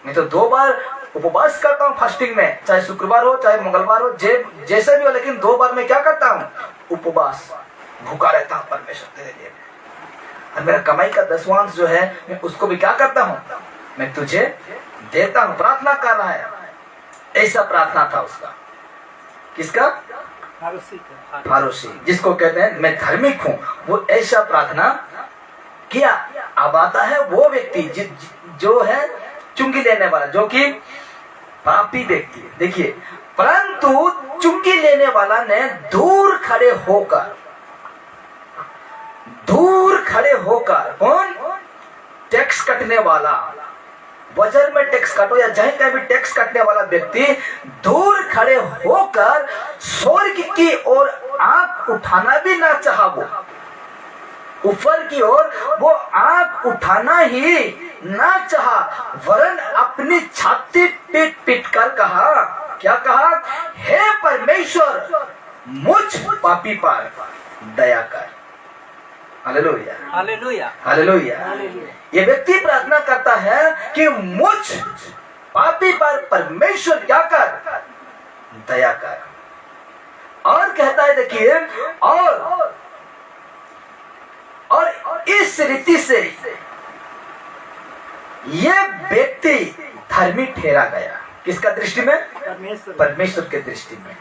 मैं तो 2 बार उपवास करता हूँ फास्टिंग में, चाहे शुक्रवार हो चाहे मंगलवार हो, जैसे भी हो, लेकिन 2 बार मैं क्या करता हूँ, उपवास, भूखा रहता हूँ परमेश्वर तेरे लिए। और मेरा कमाई का 10वां अंश जो है, मैं उसको भी क्या करता हूँ, मैं तुझे देता हूँ। प्रार्थना कर रहा है। ऐसा प्रार्थना था उसका, किसका, फारूसी, जिसको कहते हैं मैं धार्मिक हूँ, वो ऐसा प्रार्थना किया। अब आता है वो व्यक्ति जो है चुंगी लेने वाला, जो कि पापी व्यक्ति है। देखिए, परंतु चुंगी लेने वाला ने दूर खड़े होकर, कौन, टैक्स कटने वाला, बाजार में टैक्स काटो या जहीं कहीं भी टैक्स काटने वाला व्यक्ति दूर खड़े होकर स्वर्ग की ओर आंख उठाना भी ना चाहा, वो ऊपर की ओर वो आंख उठाना ही ना चाहा, वरन अपनी छाती पीट कर कहा, क्या कहा, हे परमेश्वर, मुझ पापी पर दया कर। Hallelujah, hallelujah, hallelujah. ये व्यक्ति प्रार्थना करता है कि मुझ पापी पर परमेश्वर क्या कर, दया कर। और कहता है, देखिए, और इस रीति से ये व्यक्ति धर्मी ठहरा गया। किसका दृष्टि में, परमेश्वर के दृष्टि में।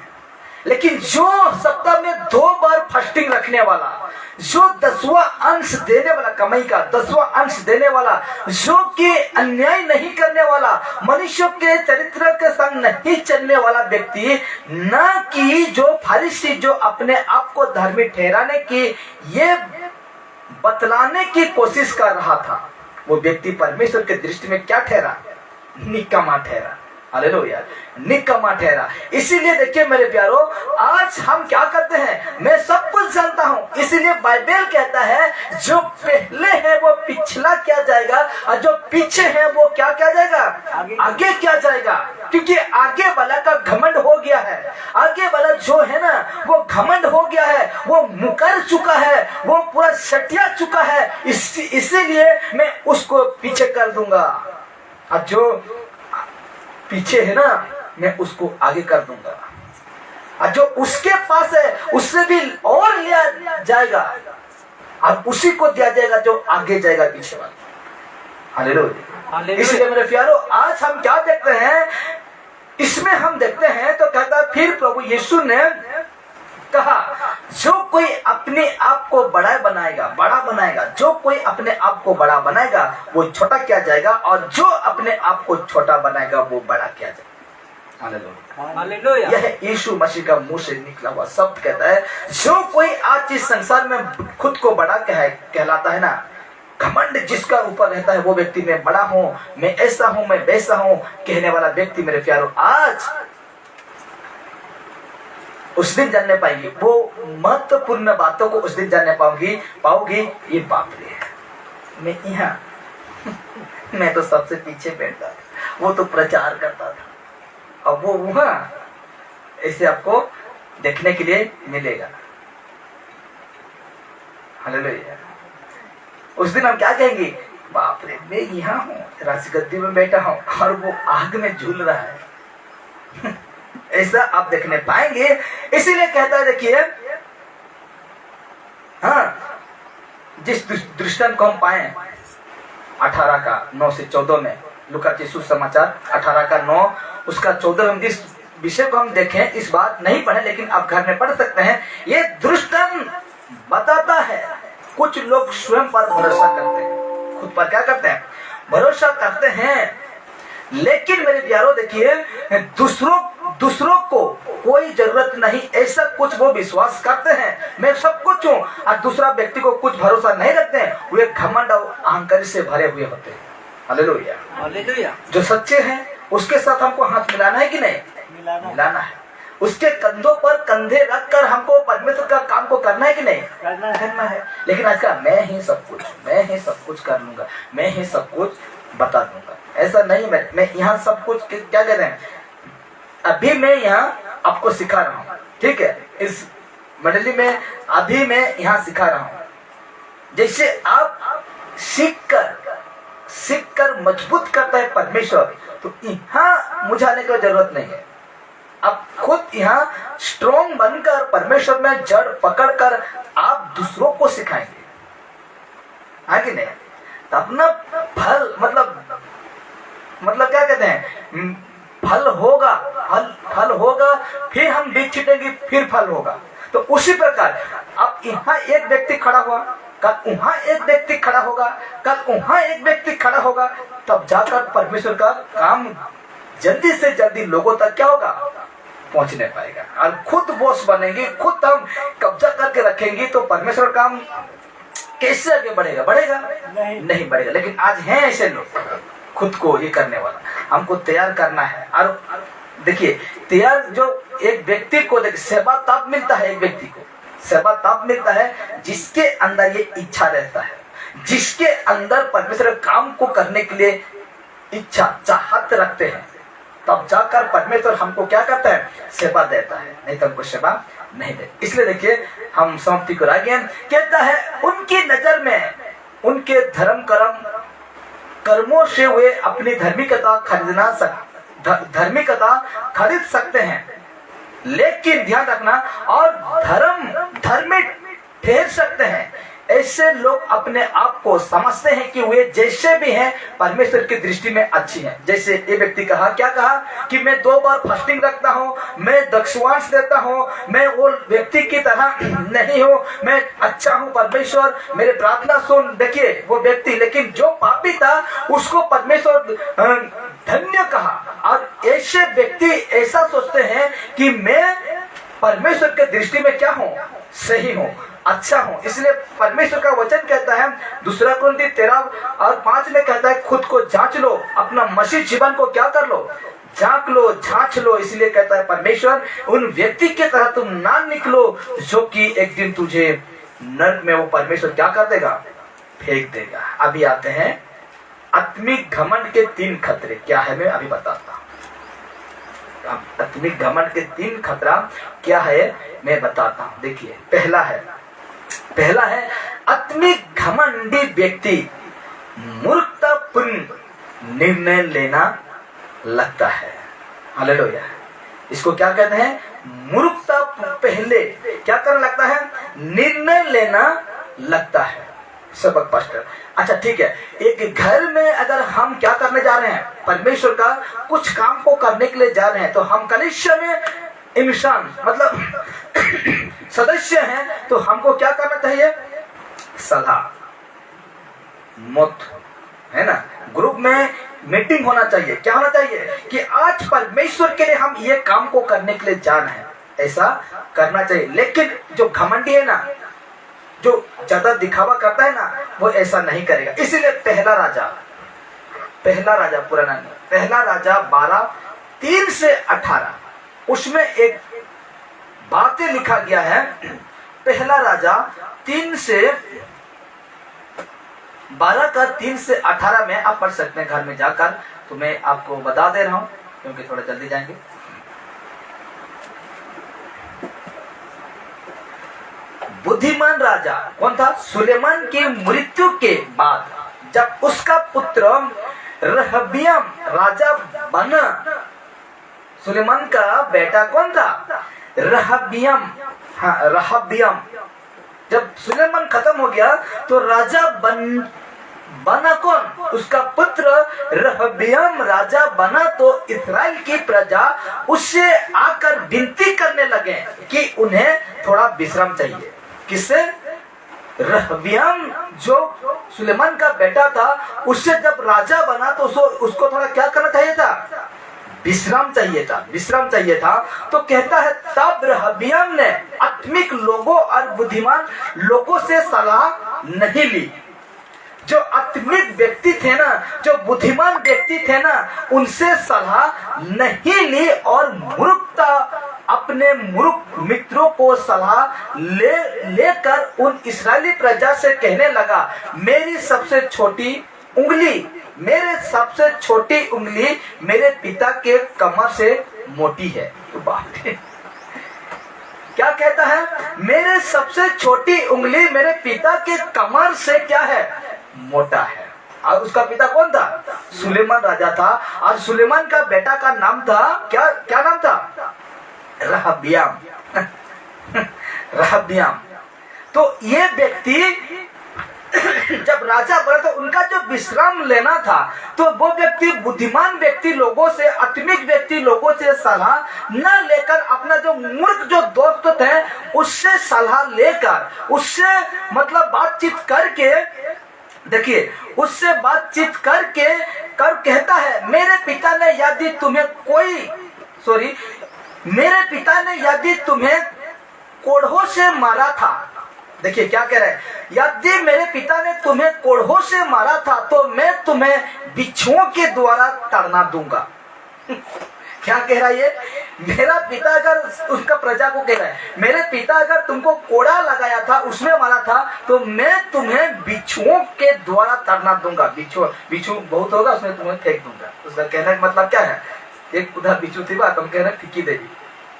लेकिन जो सप्ताह में 2 बार फास्टिंग रखने वाला, जो 10वां अंश देने वाला, कमाई का 10वां अंश देने वाला, जो कि अन्याय नहीं करने वाला, मनुष्य के चरित्र के संग नहीं चलने वाला व्यक्ति, न कि जो फरीसी जो अपने आप को धार्मिक ठहराने की ये बतलाने की कोशिश कर रहा था, वो व्यक्ति परमेश्वर के दृष्टि में क्या ठहरा? निकम्मा ठहरा। हालेलुया, निकम्मा ठहरा। इसीलिए देखिए मेरे प्यारो, आज हम क्या करते हैं? मैं सब कुछ जानता हूं, इसीलिए बाइबल कहता है जो पहले है वो पिछला क्या जाएगा, और जो पीछे है वो क्या क्या जाएगा? आगे क्या जाएगा। क्योंकि आगे वाला का घमंड हो गया है, आगे वाला जो है ना वो घमंड हो गया है, वो मुकर चुका है, वो पूरा सटिया चुका है। इसीलिए मैं उसको पीछे कर दूंगा, और जो पीछे है ना मैं उसको आगे कर दूंगा, और जो उसके पास है उससे भी और लिया जाएगा, और उसी को दिया जाएगा जो आगे जाएगा पीछे वाला। हालेलुया। इसलिए मेरे प्यारो, आज हम क्या देखते हैं इसमें? हम देखते हैं तो कहता है फिर प्रभु यीशु ने कहा, जो कोई अपने आप को बड़ा बनाएगा, जो कोई अपने आप को बड़ा बनाएगा वो छोटा किया जाएगा, और जो अपने आप को छोटा बनाएगा वो बड़ा किया जाएगा। हालेलुया। यह यीशु मसीह का मुंह से निकला हुआ शब्द कहता है, जो कोई आज इस संसार में खुद को बड़ा कहलाता है ना, घमंड जिसका ऊपर रहता है, वो व्यक्ति मैं बड़ा हूं, मैं ऐसा हूं, मैं वैसा हूं कहने वाला व्यक्ति मेरे प्यारो, आज उस दिन जानने पाएंगे, वो महत्वपूर्ण बातों को उस दिन जानने पाओगी। ये बाप रे, मैं यहाँ मैं तो सबसे पीछे बैठता था, वो तो प्रचार करता था, अब वो वहां ऐसे आपको देखने के लिए मिलेगा। हालेलुया। उस दिन हम क्या कहेंगे? बाप रे, मैं यहाँ हूँ, राजगद्दी में बैठा हूँ, और वो आग में झूल रहा है। ऐसा आप देखने पाएंगे। इसीलिए कहता है, देखिए, हाँ, जिस दृष्टांत को हम पाए 18 का 9 से 14 में, लूका के सुसमाचार 18 का 9 उसका 14 में जिस विषय को हम देखें, इस बात नहीं पढ़े लेकिन आप घर में पढ़ सकते हैं। ये दृष्टांत बताता है, कुछ लोग स्वयं पर भरोसा करते हैं, खुद पर क्या करते हैं? भरोसा करते हैं। लेकिन मेरे प्यारो देखिए, दूसरों को कोई जरूरत नहीं, ऐसा कुछ वो विश्वास करते हैं, मैं सब कुछ हूँ, और दूसरा व्यक्ति को कुछ भरोसा नहीं रखते हैं, वे घमंड और अहंकारी से भरे हुए होते हैं। Hallelujah, hallelujah. जो सच्चे हैं उसके साथ हमको हाथ मिलाना है कि नहीं? मिलाना है। उसके कंधों पर कंधे रखकर हमको परमेश्वर का काम को करना है कि नहीं? करना है। लेकिन आज का मैं ही सब कुछ कर लूंगा, मैं ही सब कुछ बता दूंगा, ऐसा नहीं। मैं यहाँ सब कुछ क्या कहते हैं, अभी मैं यहाँ आपको सिखा रहा हूँ, ठीक है? इस मंडली में अभी मैं यहाँ सिखा रहा हूँ। जैसे आप सीख कर मजबूत करता है परमेश्वर, तो यहाँ मुझे आने की जरूरत नहीं है। आप खुद यहाँ स्ट्रॉन्ग बनकर परमेश्वर में जड़ पकड़कर आप दूसरों को सिखाएंगे, आगे नहीं? अपना फल मतलब क्या कहते हैं, फल होगा, फिर हम बीज छीटेंगे, फिर फल होगा। तो उसी प्रकार अब यहाँ एक व्यक्ति खड़ा हुआ, कल वहां एक व्यक्ति खड़ा होगा, कल वहां एक व्यक्ति खड़ा होगा, तब जाकर परमेश्वर का काम जल्दी से जल्दी लोगों तक क्या होगा? पहुंचने पाएगा। और खुद बॉस बनेंगे, खुद हम कब्जा करके रखेंगे, तो परमेश्वर काम कैसे आगे बढ़ेगा? नहीं बढ़ेगा। लेकिन आज हैं ऐसे लोग, खुद को ये करने वाला, हमको तैयार करना है। और देखिए, तैयार जो एक व्यक्ति को सेवा तब मिलता है, एक व्यक्ति को सेवा तब मिलता है जिसके अंदर ये इच्छा रहता है, जिसके अंदर परमेश्वर काम को करने के लिए इच्छा चाहत रखते हैं, तब जाकर परमेश्वर हमको क्या करता है? सेवा देता है, नहीं तो हमको सेवा नहीं देता। इसलिए देखिए, हम समाप्ति को आगे कहता है, उनकी नजर में उनके कर्मों से वे अपनी धार्मिकता खरीद सकते हैं, लेकिन ध्यान रखना, और धर्म ठहर सकते हैं। ऐसे लोग अपने आप को समझते हैं कि वे जैसे भी हैं परमेश्वर की दृष्टि में अच्छी हैं। जैसे ये व्यक्ति क्या कहा कि मैं 2 बार फास्टिंग रखता हूँ, मैं दक्षिणांश देता हूँ, मैं वो व्यक्ति की तरह नहीं हूँ, मैं अच्छा हूँ, परमेश्वर मेरे प्रार्थना सुन। देखिए वो व्यक्ति, लेकिन जो पापी था उसको परमेश्वर धन्य कहा। और ऐसे व्यक्ति ऐसा सोचते हैं कि मैं परमेश्वर के दृष्टि में क्या हूँ? सही हूँ। अच्छा हूं। इसलिए परमेश्वर का वचन कहता है, दूसरा कुरिन्थी 13:5 में कहता है, खुद को जांच लो, अपना मसीह जीवन को क्या कर लो, जांच लो, जांच लो। इसलिए कहता है परमेश्वर, उन व्यक्ति की तरह तुम ना निकलो जो कि एक दिन तुझे नरक में वो परमेश्वर क्या कर देगा, फेंक देगा। अभी आते हैं आत्मिक घमंड के 3 खतरे क्या है, मैं अभी बताता हूं। आत्मिक घमंड के 3 खतरा क्या है मैं बताता हूं। देखिए, पहला है आत्मिक घमंडी व्यक्ति मूर्खतापूर्ण निर्णय लेना लगता है। हालेलुया। इसको क्या कहते हैं, मूर्खता पहले क्या करने लगता है, निर्णय लेना लगता है। सबक पास्टर, अच्छा ठीक है, एक घर में अगर हम क्या करने जा रहे हैं, परमेश्वर का कुछ काम को करने के लिए जा रहे हैं, तो हम कलीसिया में इंसान मतलब सदस्य हैं, तो हमको क्या करना चाहिए, सलाह मत, है ना, ग्रुप में मीटिंग होना चाहिए। क्या होना चाहिए कि आज परमेश्वर के लिए हम ये काम को करने के लिए जा रहे हैं, ऐसा करना चाहिए। लेकिन जो घमंडी है ना, जो ज्यादा दिखावा करता है ना, वो ऐसा नहीं करेगा। इसीलिए पहला राजा पहला राजा 12:3-18 उसमें एक बातें लिखा गया है। पहला राजा 3:12 में आप पढ़ सकते हैं घर में जाकर, तो मैं आपको बता दे रहा हूं क्योंकि थोड़ा जल्दी जाएंगे। बुद्धिमान राजा कौन था, सुलेमान की मृत्यु के बाद जब उसका पुत्र रहबियम राजा बना। सुलेमान का बेटा कौन था, रहबियम। हाँ, रहबियम। जब सुलेमान खत्म हो गया तो राजा बना कौन, उसका पुत्र रहबियम राजा बना। तो इस्राएल की प्रजा उससे आकर विनती करने लगे कि उन्हें थोड़ा विश्राम चाहिए। किससे, रहबियम जो सुलेमान का बेटा था, उससे जब राजा बना तो उसको थोड़ा क्या करना चाहिए था, विश्राम चाहिए था। तो कहता है तब रहबियम ने आत्मिक लोगों और बुद्धिमान लोगों से सलाह नहीं ली। जो आत्मिक व्यक्ति थे ना, जो बुद्धिमान व्यक्ति थे ना, उनसे सलाह नहीं ली और अपने मूर्ख मित्रों को सलाह लेकर उन इस्राएली प्रजा से कहने लगा, मेरी सबसे छोटी उंगली मेरे पिता के कमर से मोटी है। तो बात है, क्या कहता है, मेरे सबसे छोटी उंगली मेरे पिता के कमर से क्या है, मोटा है। और उसका पिता कौन था, सुलेमान राजा था। और सुलेमान का बेटा का नाम था क्या नाम था, रहबियम। रहबियम। तो ये व्यक्ति जब राजा बना तो उनका जो विश्राम लेना था, तो वो व्यक्ति बुद्धिमान व्यक्ति लोगों से, आत्मिक व्यक्ति लोगों से सलाह न लेकर अपना जो मूर्ख जो दोस्त थे उससे सलाह लेकर, उससे मतलब बातचीत करके, देखिए उससे बातचीत करके कहता है, मेरे पिता ने यदि तुम्हें कोढ़ों से मारा था। देखिए क्या कह रहा है, यदि मेरे पिता ने तुम्हें कोढ़ों से मारा था तो मैं तुम्हें बिच्छुओं के द्वारा तड़ना दूंगा। क्या कह रहा है ये, मेरा पिता अगर, उसका प्रजा को कह रहा है, मेरे पिता अगर तुमको कोड़ा लगाया था, उसमें मारा था, तो मैं तुम्हें बिच्छुओं के द्वारा तड़ना दूंगा। बिच्छू बहुत होगा, उसमें तुम्हें फेंक दूंगा। उसका कहने का मतलब क्या है, एक उधर बिच्छू थी बात, तुम कह रहे फिकी देवी,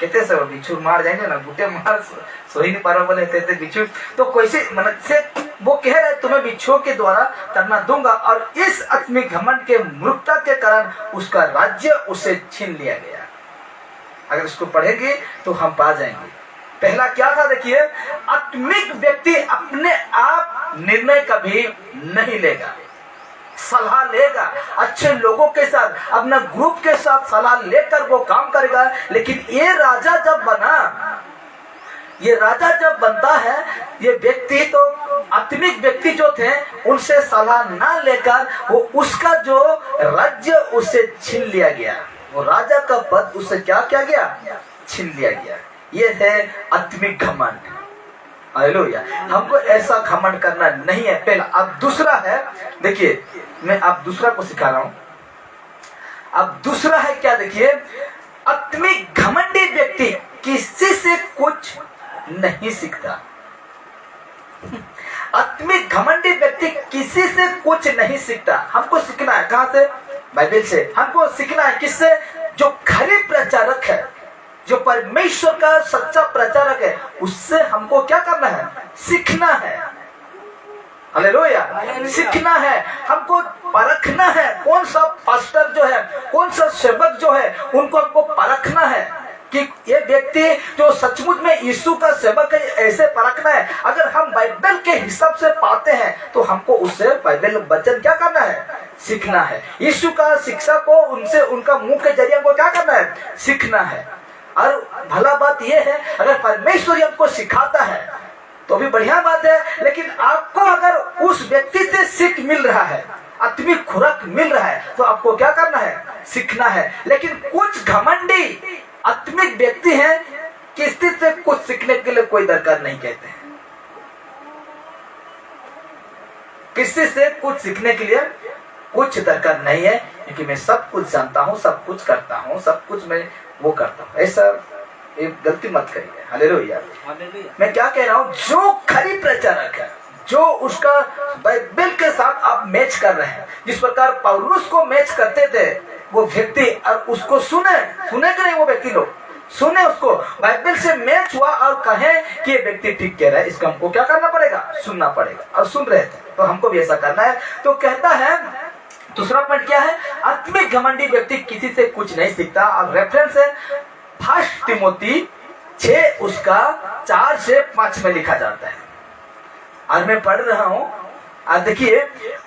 कहते सब बिच्छू मार जाएंगे ना, बूटे मार सो ही नहीं पा रहा, बोले थे बिच्छू। तो कैसे मतलब से वो कह रहे तुम्हें बिच्छुओं के द्वारा तड़ना दूंगा। और इस आत्मिक घमंड के मूर्खता के कारण उसका राज्य उसे छीन लिया गया। अगर इसको पढ़ेंगे तो हम पा जाएंगे। पहला क्या था, देखिए, आत्मिक व्यक्ति अपने आप निर्णय कभी नहीं लेगा, सलाह लेगा, अच्छे लोगों के साथ, अपना ग्रुप के साथ सलाह लेकर वो काम करेगा। लेकिन ये राजा जब बनता है, ये व्यक्ति तो आत्मिक व्यक्ति जो थे उनसे सलाह ना लेकर वो उसका जो राज्य उसे छीन लिया गया, वो राजा का पद उससे क्या किया गया, छीन लिया गया। ये है आत्मिक घमंड। हालेलुया। हमको ऐसा घमंड करना नहीं है पहला। अब दूसरा है, देखिए मैं अब दूसरा को सिखा रहा हूं। अब दूसरा है क्या, देखिए, आत्मिक घमंडी व्यक्ति किसी से कुछ नहीं सीखता। आत्मिक घमंडी व्यक्ति किसी से कुछ नहीं सीखता। हमको सीखना है कहां से? बाइबल से। हमको सीखना है किससे? जो खरी प्रचारक है, जो परमेश्वर का सच्चा प्रचारक है, उससे हमको क्या करना है? सीखना है। हालेलुया। सीखना है, हमको परखना है। कौन सा पास्टर जो है, कौन सा सेवक जो है, उनको हमको परखना है कि ये व्यक्ति जो सचमुच में यीशु का सेवक है, ऐसे परखना है। अगर हम बाइबल के हिसाब से पाते हैं तो हमको उससे बाइबल वचन क्या करना है? सीखना है। यीशु का शिक्षा को उनसे, उनका मुंह के जरिए हमको क्या करना है? सीखना है। और भला बात यह है, अगर परमेश्वर हमको सिखाता है तो भी बढ़िया बात है, लेकिन आपको अगर उस व्यक्ति से सीख मिल रहा है, आत्मिक खुराक मिल रहा है, तो आपको क्या करना है? सीखना है। लेकिन कुछ घमंडी आत्मिक व्यक्ति हैं, किसी से कुछ सीखने के लिए कोई दरकार नहीं कहते हैं। किसी से कुछ सीखने के लिए कुछ दरकार नहीं है, क्योंकि मैं सब कुछ जानता हूं, सब कुछ करता हूं, सब कुछ मैं वो करता हूं। ऐसा एक गलती मत करिए। हालेलुया। मैं क्या कह रहा हूं? जो खरी प्रचारक है, जो उसका बाइबल के साथ आप मैच कर रहे हैं, जिस प्रकार पौलुस को मैच करते थे वो व्यक्ति, और उसको सुने कि नहीं, वो व्यक्ति लोग सुने, उसको बाइबल से मैच हुआ और कहे कि ये व्यक्ति ठीक कह रहा है, इसका हमको क्या करना पड़ेगा? सुनना पड़ेगा। और सुन रहे थे, तो हमको भी ऐसा करना है। तो कहता है दूसरा पॉइंट क्या है? आत्मिक घमंडी व्यक्ति किसी से कुछ नहीं सीखता। और रेफरेंस है फर्स्ट तिमोथी 6 उसका 4 से 5 में लिखा जाता है। और मैं पढ़ रहा हूं, और देखिए,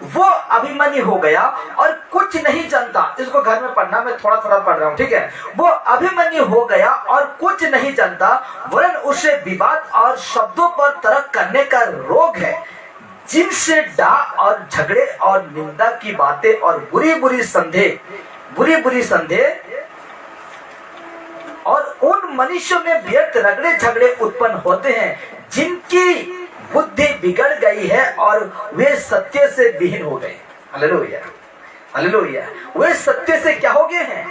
वो अभिमानी हो गया और कुछ नहीं जानता। इसको घर में पढ़ना, मैं थोड़ा थोड़ा पढ़ रहा हूं, ठीक है। वो अभिमानी हो गया और कुछ नहीं जानता, वरन उसे विवाद और शब्दों पर तर्क करने का रोग है, जिनसे डाह और झगड़े और निंदा की बातें और बुरी बुरी संदेह और उन मनुष्यों में व्यर्थ रगड़े झगड़े उत्पन्न होते हैं, जिनकी बुद्धि बिगड़ गई है और वे सत्य से विहीन हो गए। Hallelujah, hallelujah. वे सत्य से क्या हो गए हैं?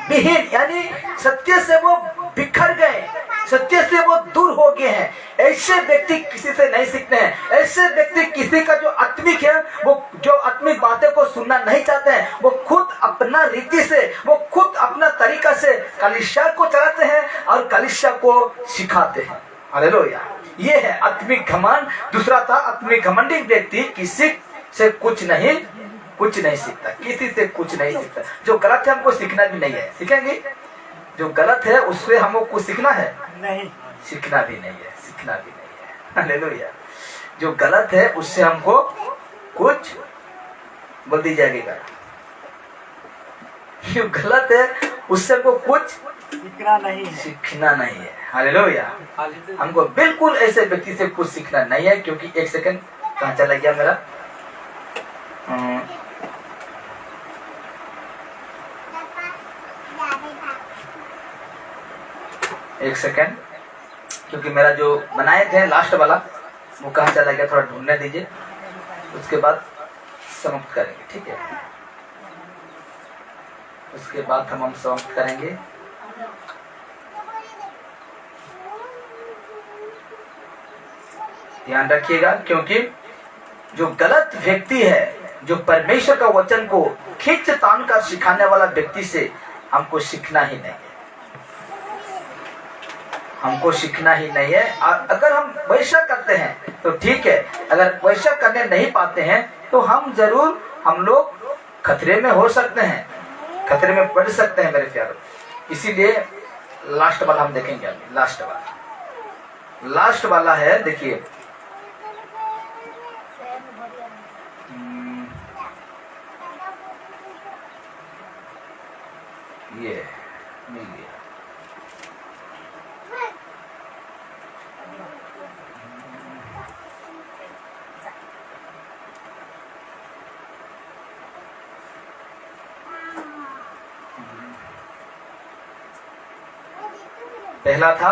विहीन, यानी सत्य से वो बिखर गए, सत्य से वो दूर हो गए हैं। ऐसे व्यक्ति किसी से नहीं सीखते हैं। ऐसे व्यक्ति किसी का जो आत्मिक है, वो जो आत्मिक बातें को सुनना नहीं चाहते हैं, वो खुद अपना रीति से, वो खुद अपना तरीका से कलीसिया को चलाते हैं और कलीसिया को सिखाते हैं। हालेलुया। ये है आत्मिक घमंड। दूसरा था आत्मिक घमंडी व्यक्ति किसी से कुछ नहीं सीखता, किसी से कुछ नहीं सीखता। जो गलत है हमको सीखना भी नहीं है। सीखेंगे? जो गलत है उससे हमको कुछ सीखना है नहीं, सीखना भी नहीं है, सीखना भी नहीं है। हालेलुया। जो गलत है उससे हमको कुछ बोल दी जाएगा। जो गलत है उससे हमको कुछ सीखना नहीं है। हालेलुया। हमको बिल्कुल ऐसे व्यक्ति से कुछ सीखना नहीं है, क्योंकि एक सेकंड कहाँ चला गया मेरा? एक सेकंड, क्योंकि मेरा जो बनाए थे लास्ट वाला वो कहाँ चला गया, थोड़ा ढूंढने दीजिए, उसके बाद समाप्त करेंगे, ठीक है? उसके बाद हम समाप्त करेंगे। ध्यान रखिएगा, क्योंकि जो गलत व्यक्ति है, जो परमेश्वर का वचन को खींच तान कर सिखाने वाला व्यक्ति से हमको सीखना ही नहीं है, हमको सीखना ही नहीं है। और अगर हम वैसा करते हैं तो ठीक है, अगर वैसा करने नहीं पाते हैं तो हम जरूर, हम लोग खतरे में हो सकते हैं, खतरे में पड़ सकते हैं मेरे प्यारों। इसीलिए लास्ट वाला हम देखेंगे। अभी लास्ट वाला है, देखिए, ये मिल गया। पहला था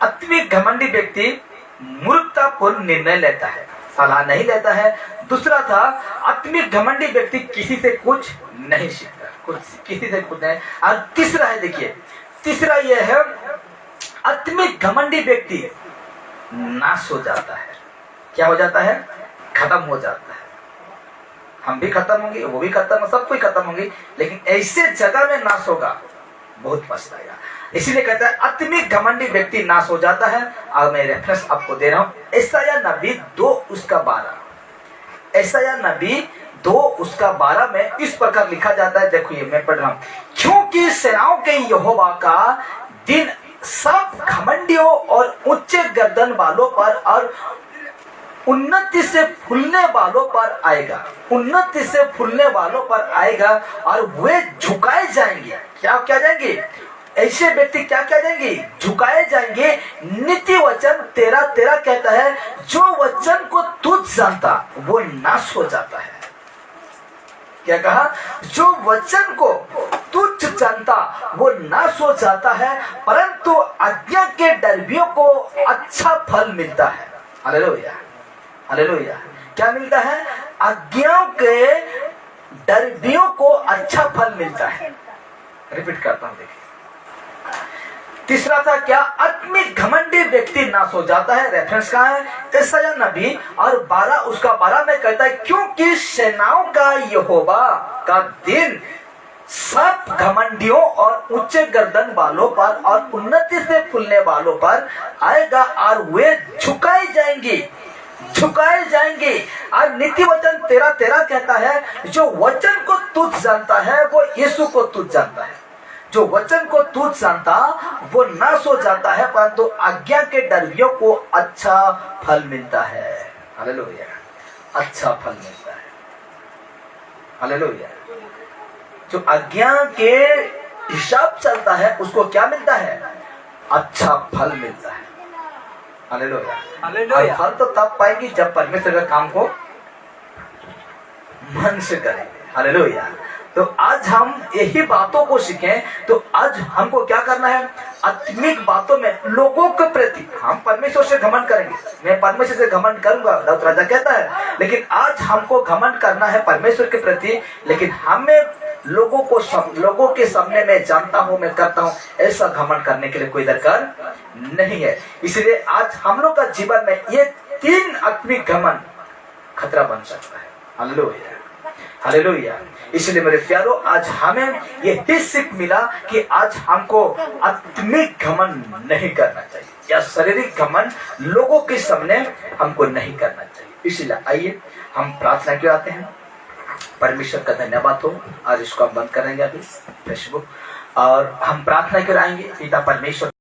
आत्मिक घमंडी व्यक्ति मूर्खता महत्वपूर्ण निर्णय लेता है, सलाह नहीं लेता है। दूसरा था आत्मिक घमंडी व्यक्ति किसी से कुछ नहीं सीखता, किसी से कुछ नहीं। और तीसरा है, देखिए तीसरा यह है आत्मिक घमंडी व्यक्ति नाश हो जाता है। क्या हो जाता है? खत्म हो जाता है। हम भी खत्म होंगे, वो भी खत्म, सब कोई खत्म होंगे, लेकिन ऐसे जगह में नाश होगा, बहुत पछताएगा। इसीलिए कहता है आत्मिक घमंडी व्यक्ति नाश हो जाता है। और मैं रेफरेंस आपको दे रहा हूं, यशायाह नबी 2:12। यशायाह नबी 2:12 में इस प्रकार लिखा जाता है, देखो ये मैं पढ़ रहा हूं। क्योंकि सेनाओं के यहोवा का दिन सब घमंडियों और ऊंचे गर्दन वालों पर और उन्नति से फूलने वालों पर आएगा, उन्नति से फूलने वालों पर आएगा और वे झुकाए जाएंगे। क्या क्या जाएंगे? ऐसे व्यक्ति क्या क्या जाएंगे? झुकाए जाएंगे। नीति वचन 13:13 कहता है, जो वचन को तुच्छ जानता वो नाश हो जाता है। क्या कहा? जो वचन को तुच्छ जानता वो नाश हो जाता है, परंतु आज्ञा के डरबियों को अच्छा फल मिलता है। Hallelujah, hallelujah. क्या मिलता है? आज्ञाओं के डरबियों को अच्छा फल मिलता है। रिपीट करता हूं, देखिए तीसरा था क्या? आत्मिक घमंडी व्यक्ति नाश हो जाता है। रेफरेंस कहाँ है? यशायाह नबी और 12 में कहता है, क्योंकि सेनाओं का यहोवा का दिन सब घमंडियों और ऊंचे गर्दन वालों पर और उन्नति से फूलने वालों पर आएगा और वे झुकाए जाएंगे, झुकाए जाएंगे। और नीति वचन 13:13 कहता है, जो वचन को तुच्छ जानता है वो यीशु को तुच्छ जानता है। जो वचन को तुच्छ जानता वो नाश हो जाता है, परंतु आज्ञा के डरबियों को अच्छा फल मिलता है। हालेलुया, अच्छा फल मिलता है। हालेलुया। जो आज्ञा के हिसाब चलता है उसको क्या मिलता है? अच्छा फल मिलता है। Hallelujah, hallelujah. फल तो तब पाएंगे जब परमेश्वर के काम को मन से करेंगे। हालेलुया। तो आज हम यही बातों को सीखें। तो आज हमको क्या करना है? आत्मिक बातों में लोगों के प्रति हम परमेश्वर से घमंड करेंगे। मैं परमेश्वर से घमंड करूंगा, दाऊद राजा कहता है, लेकिन आज हमको घमंड करना है परमेश्वर के प्रति। लेकिन हमें लोगों के सामने मैं जानता हूं, मैं करता हूं, ऐसा घमंड करने के लिए कोई दरकार नहीं है। इसलिए आज हम लोग का जीवन में ये 3 आत्मिक घमंड खतरा बन सकता है। Hallelujah, hallelujah. इसलिए मेरे प्यारों, आज हमें यही सीख मिला कि आज हमको आत्मिक घमंड नहीं करना चाहिए, या शारीरिक घमंड लोगों के सामने हमको नहीं करना चाहिए। इसलिए आइए हम प्रार्थना के आते हैं। परमेश्वर का धन्यवाद हो। आज इसको हम बंद करेंगे अभी फेसबुक, और हम प्रार्थना कराएंगे। पिता परमेश्वर